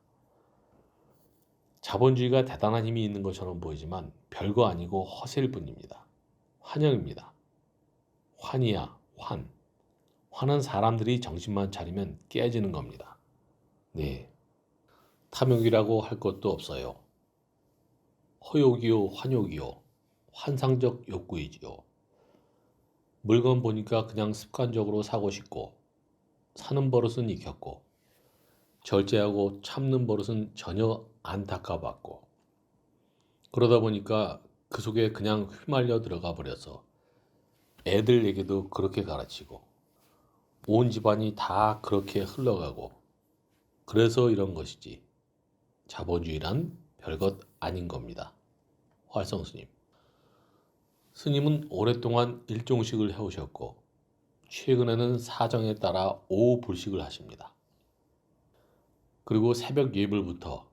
자본주의가 대단한 힘이 있는 것처럼 보이지만 별거 아니고 허세일 뿐입니다. 환영입니다. 환이야, 환. 환은 사람들이 정신만 차리면 깨지는 겁니다. 네. 탐욕이라고 할 것도 없어요. 허욕이요, 환욕이요. 환상적 욕구이지요. 물건 보니까 그냥 습관적으로 사고 싶고 사는 버릇은 익혔고 절제하고 참는 버릇은 전혀 안타까웠고 그러다 보니까 그 속에 그냥 휘말려 들어가 버려서 애들에게도 그렇게 가르치고 온 집안이 다 그렇게 흘러가고 그래서 이런 것이지 자본주의란 별것 아닌 겁니다. 활성 스님. 스님은 오랫동안 일종식을 해오셨고 최근에는 사정에 따라 오후 불식을 하십니다. 그리고 새벽 예불부터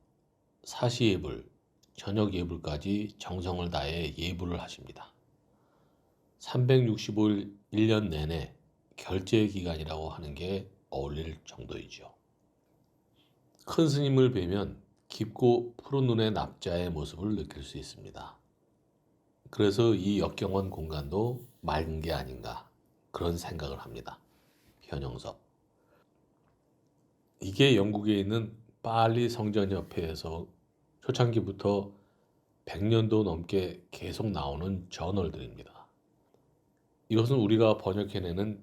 사시 예불, 저녁 예불까지 정성을 다해 예불을 하십니다. 365일 1년 내내 결제 기간이라고 하는 게 어울릴 정도이죠. 큰 스님을 뵈면 깊고 푸른 눈의 납자의 모습을 느낄 수 있습니다. 그래서 이 역경원 공간도 맑은 게 아닌가 그런 생각을 합니다. 변영섭. 이게 영국에 있는 빨리 성전협회에서 초창기부터 100년도 넘게 계속 나오는 저널들입니다. 이것은 우리가 번역해내는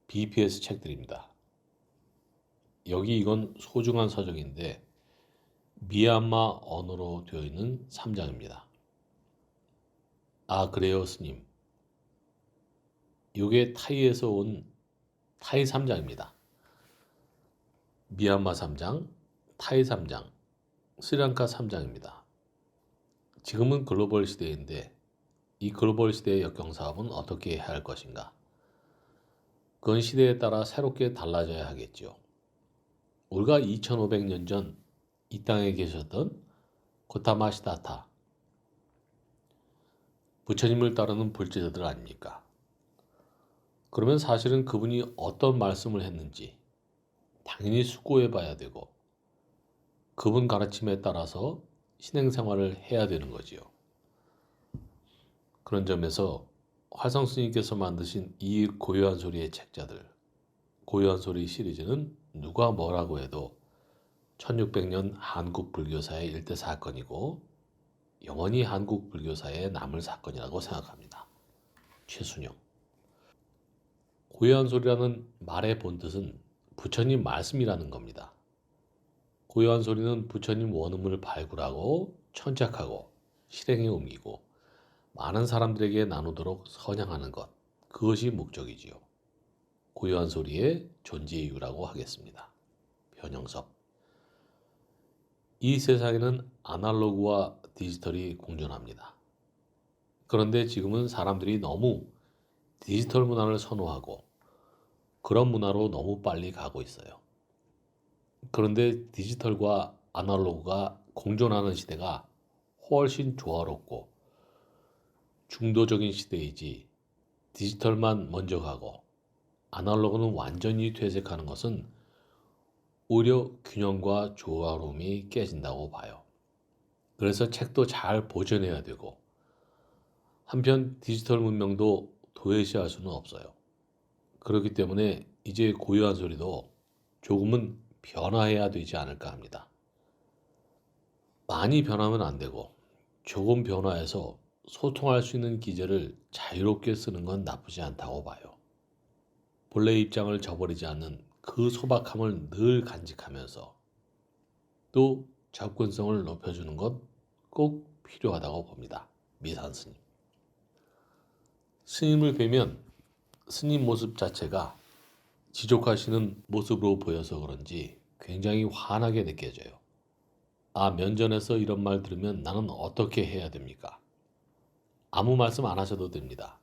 BPS 책들입니다. 여기 이건 소중한 서적인데 미얀마 언어로 되어 있는 3장입니다. 아 그래요 스님. 이게 타이에서 온 타이 3장입니다. 미얀마 3장, 타이 3장, 스리랑카 3장입니다. 지금은 글로벌 시대인데 이 글로벌 시대의 역경사업은 어떻게 해야 할 것인가? 그건 시대에 따라 새롭게 달라져야 하겠죠. 우리가 2500년 전 이 땅에 계셨던 고타마 시다타 부처님을 따르는 불제자들 아닙니까? 그러면 사실은 그분이 어떤 말씀을 했는지 당연히 숙고해 봐야 되고 그분 가르침에 따라서 신행생활을 해야 되는 거지요. 그런 점에서 활성 스님께서 만드신 이 고요한 소리의 책자들, 고요한 소리 시리즈는 누가 뭐라고 해도 1600년 한국 불교사의 일대 사건이고 영원히 한국 불교사에 남을 사건이라고 생각합니다. 최순영. 고요한 소리라는 말의 본뜻은 부처님 말씀이라는 겁니다. 고요한 소리는 부처님 원음을 발굴하고 천착하고 실행에 옮기고 많은 사람들에게 나누도록 선양하는 것, 그것이 목적이지요. 고요한 소리의 존재 이유라고 하겠습니다. 변영섭. 이 세상에는 아날로그와 디지털이 공존합니다. 그런데 지금은 사람들이 너무 디지털 문화를 선호하고 그런 문화로 너무 빨리 가고 있어요. 그런데 디지털과 아날로그가 공존하는 시대가 훨씬 조화롭고 중도적인 시대이지 디지털만 먼저 가고 아날로그는 완전히 퇴색하는 것은 오히려 균형과 조화로움이 깨진다고 봐요. 그래서 책도 잘 보존해야 되고 한편 디지털 문명도 도외시할 수는 없어요. 그렇기 때문에 이제 고요한 소리도 조금은 변화해야 되지 않을까 합니다. 많이 변하면 안 되고 조금 변화해서 소통할 수 있는 기제를 자유롭게 쓰는 건 나쁘지 않다고 봐요. 본래 입장을 저버리지 않는 그 소박함을 늘 간직하면서 또 접근성을 높여주는 것 꼭 필요하다고 봅니다. 미산 스님. 스님을 뵈면 스님 모습 자체가 지족하시는 모습으로 보여서 그런지 굉장히 환하게 느껴져요. 아, 면전에서 이런 말 들으면 나는 어떻게 해야 됩니까? 아무 말씀 안 하셔도 됩니다.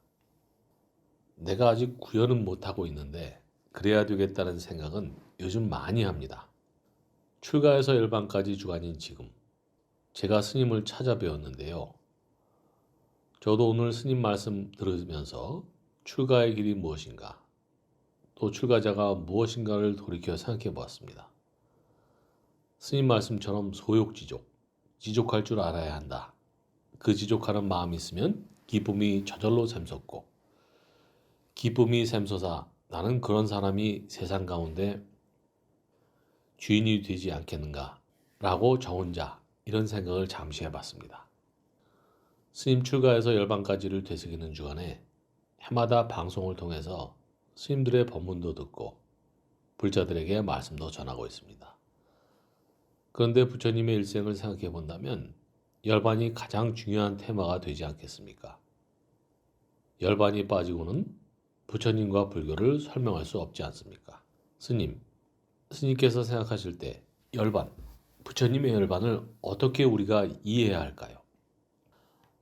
내가 아직 구현은 못하고 있는데 그래야 되겠다는 생각은 요즘 많이 합니다. 출가해서 열반까지 주간인 지금 제가 스님을 찾아뵈었는데요. 저도 오늘 스님 말씀 들으면서 출가의 길이 무엇인가, 또 출가자가 무엇인가를 돌이켜 생각해 보았습니다. 스님 말씀처럼 소욕지족, 지족할 줄 알아야 한다. 그 지족하는 마음이 있으면 기쁨이 저절로 샘솟고, 기쁨이 샘솟아 나는 그런 사람이 세상 가운데 주인이 되지 않겠는가 라고 저 혼자 이런 생각을 잠시 해봤습니다. 스님 출가해서 열반까지를 되새기는 주간에 해마다 방송을 통해서 스님들의 법문도 듣고 불자들에게 말씀도 전하고 있습니다. 그런데 부처님의 일생을 생각해 본다면 열반이 가장 중요한 테마가 되지 않겠습니까? 열반이 빠지고는 부처님과 불교를 설명할 수 없지 않습니까? 스님께서 생각하실 때 열반, 부처님의 열반을 어떻게 우리가 이해해야 할까요?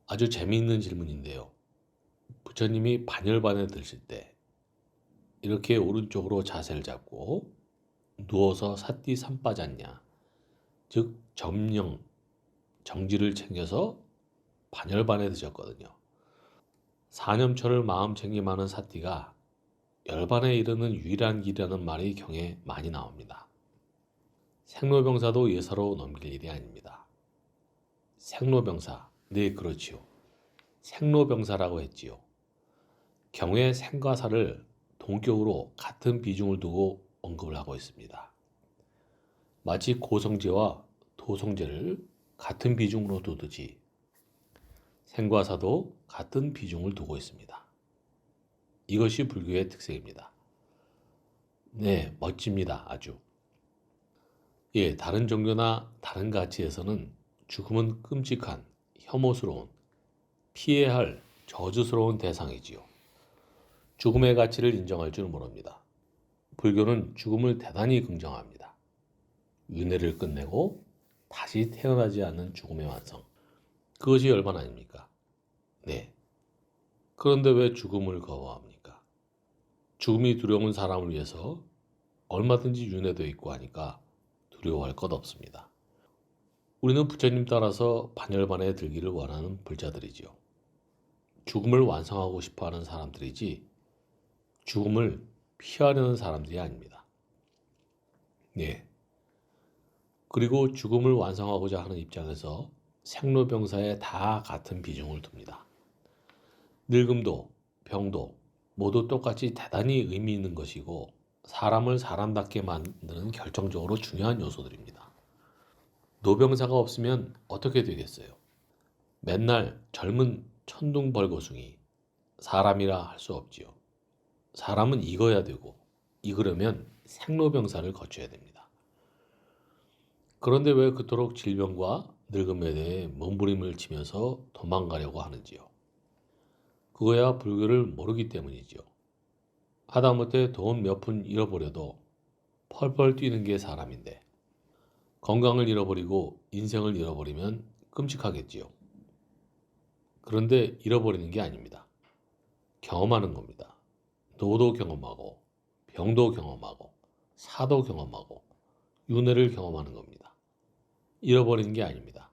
아주 재미있는 질문인데요. 부처님이 반열반에 드실 때 이렇게 오른쪽으로 자세를 잡고 누워서 사띠 삼빠졌냐, 즉 점령, 정지를 챙겨서 반열반에 드셨거든요. 사념처를 마음 챙김하는 사띠가 열반에 이르는 유일한 길이라는 말이 경에 많이 나옵니다. 생로병사도 예사로 넘길 일이 아닙니다. 생로병사, 네 그렇지요. 생로병사라고 했지요. 경의 생과 사를 동격으로 같은 비중을 두고 언급을 하고 있습니다. 마치 고성제와 도성제를 같은 비중으로 두듯이 생과 사도 같은 비중을 두고 있습니다. 이것이 불교의 특색입니다. 네, 멋집니다. 아주. 예, 다른 종교나 다른 가치에서는 죽음은 끔찍한, 혐오스러운, 피해야 할 저주스러운 대상이지요. 죽음의 가치를 인정할 줄 모릅니다. 불교는 죽음을 대단히 긍정합니다. 윤회를 끝내고 다시 태어나지 않는 죽음의 완성. 그것이 열반 아닙니까? 네. 그런데 왜 죽음을 거부합니까? 죽음이 두려운 사람을 위해서 얼마든지 윤회도 있고 하니까 두려워할 것 없습니다. 우리는 부처님 따라서 반열반에 들기를 원하는 불자들이지요. 죽음을 완성하고 싶어하는 사람들이지 죽음을 피하려는 사람들이 아닙니다. 네. 그리고 죽음을 완성하고자 하는 입장에서 생로병사에 다 같은 비중을 둡니다. 늙음도 병도 모두 똑같이 대단히 의미 있는 것이고 사람을 사람답게 만드는 결정적으로 중요한 요소들입니다. 노병사가 없으면 어떻게 되겠어요? 맨날 젊은 천둥벌거숭이 사람이라 할 수 없지요. 사람은 익어야 되고 익으려면 생로병사를 거쳐야 됩니다. 그런데 왜 그토록 질병과 늙음에 대해 몸부림을 치면서 도망가려고 하는지요? 그거야 불교를 모르기 때문이지요. 하다못해 돈 몇 푼 잃어버려도 펄펄 뛰는 게 사람인데 건강을 잃어버리고 인생을 잃어버리면 끔찍하겠지요. 그런데 잃어버리는 게 아닙니다. 경험하는 겁니다. 노도 경험하고 병도 경험하고 사도 경험하고 윤회를 경험하는 겁니다. 잃어버리는 게 아닙니다.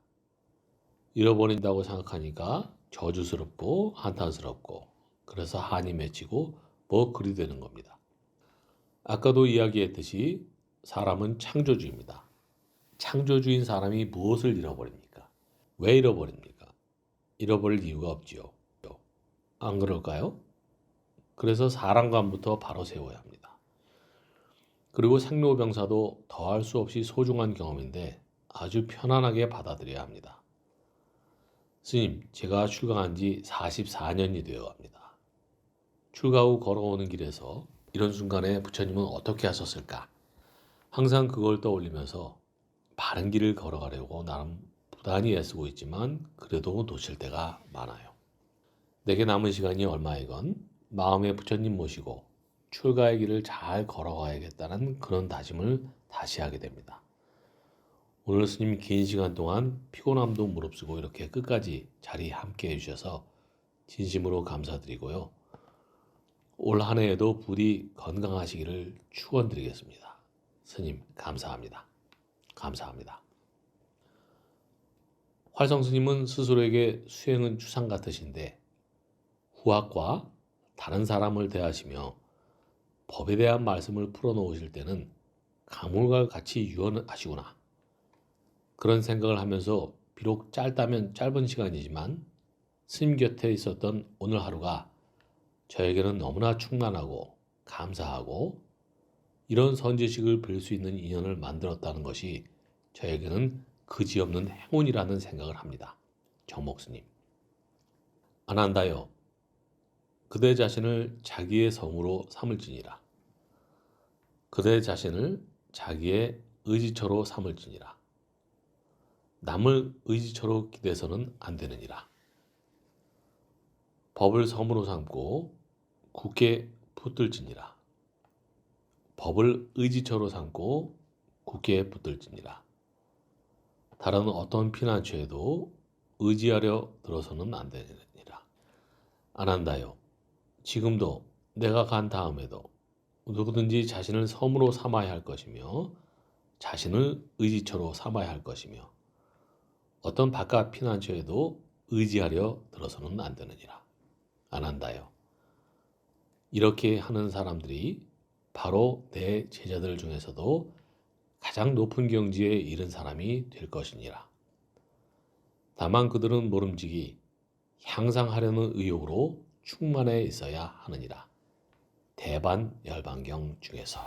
잃어버린다고 생각하니까 저주스럽고 한탄스럽고 그래서 한이 맺히고 뭐 그리 되는 겁니다. 아까도 이야기했듯이 사람은 창조주입니다. 창조주인 사람이 무엇을 잃어버립니까? 왜 잃어버립니까? 잃어버릴 이유가 없지요. 안 그럴까요? 그래서 사랑관부터 바로 세워야 합니다. 그리고 생로병사도 더할 수 없이 소중한 경험인데 아주 편안하게 받아들여야 합니다. 스님, 제가 출가한 지 44년이 되어 갑니다. 출가 후 걸어오는 길에서 이런 순간에 부처님은 어떻게 하셨을까? 항상 그걸 떠올리면서 바른 길을 걸어가려고 나름 부단히 애쓰고 있지만 그래도 놓칠 때가 많아요. 내게 남은 시간이 얼마이건 마음에 부처님 모시고 출가의 길을 잘 걸어가야겠다는 그런 다짐을 다시 하게 됩니다. 오늘 스님 긴 시간 동안 피곤함도 무릅쓰고 이렇게 끝까지 자리 함께 해주셔서 진심으로 감사드리고요. 올 한 해에도 부디 건강하시기를 축원드리겠습니다. 스님 감사합니다. 감사합니다. 활성 스님은 스스로에게 수행은 추상 같으신데 후학과 다른 사람을 대하시며 법에 대한 말씀을 풀어놓으실 때는 가물과 같이 유연하시구나. 그런 생각을 하면서 비록 짧다면 짧은 시간이지만 스님 곁에 있었던 오늘 하루가 저에게는 너무나 충만하고 감사하고 이런 선지식을 뵐 수 있는 인연을 만들었다는 것이 저에게는 그지없는 행운이라는 생각을 합니다. 정목스님. 아난다요. 그대 자신을 자기의 성으로 삼을지니라. 그대 자신을 자기의 의지처로 삼을지니라. 남을 의지처로 기대서는 안 되느니라. 법을 섬으로 삼고 굳게 붙들지니라. 법을 의지처로 삼고 굳게 붙들지니라. 다른 어떤 피난처에도 의지하려 들어서는 안 되느니라. 아난다요. 지금도 내가 간 다음에도 누구든지 자신을 섬으로 삼아야 할 것이며 자신을 의지처로 삼아야 할 것이며 어떤 바깥 피난처에도 의지하려 들어서는 안 되느니라. 아난다요. 이렇게 하는 사람들이 바로 내 제자들 중에서도 가장 높은 경지에 이른 사람이 될 것이니라. 다만 그들은 모름지기 향상하려는 의욕으로 충만해 있어야 하느니라. 대반열반경 중에서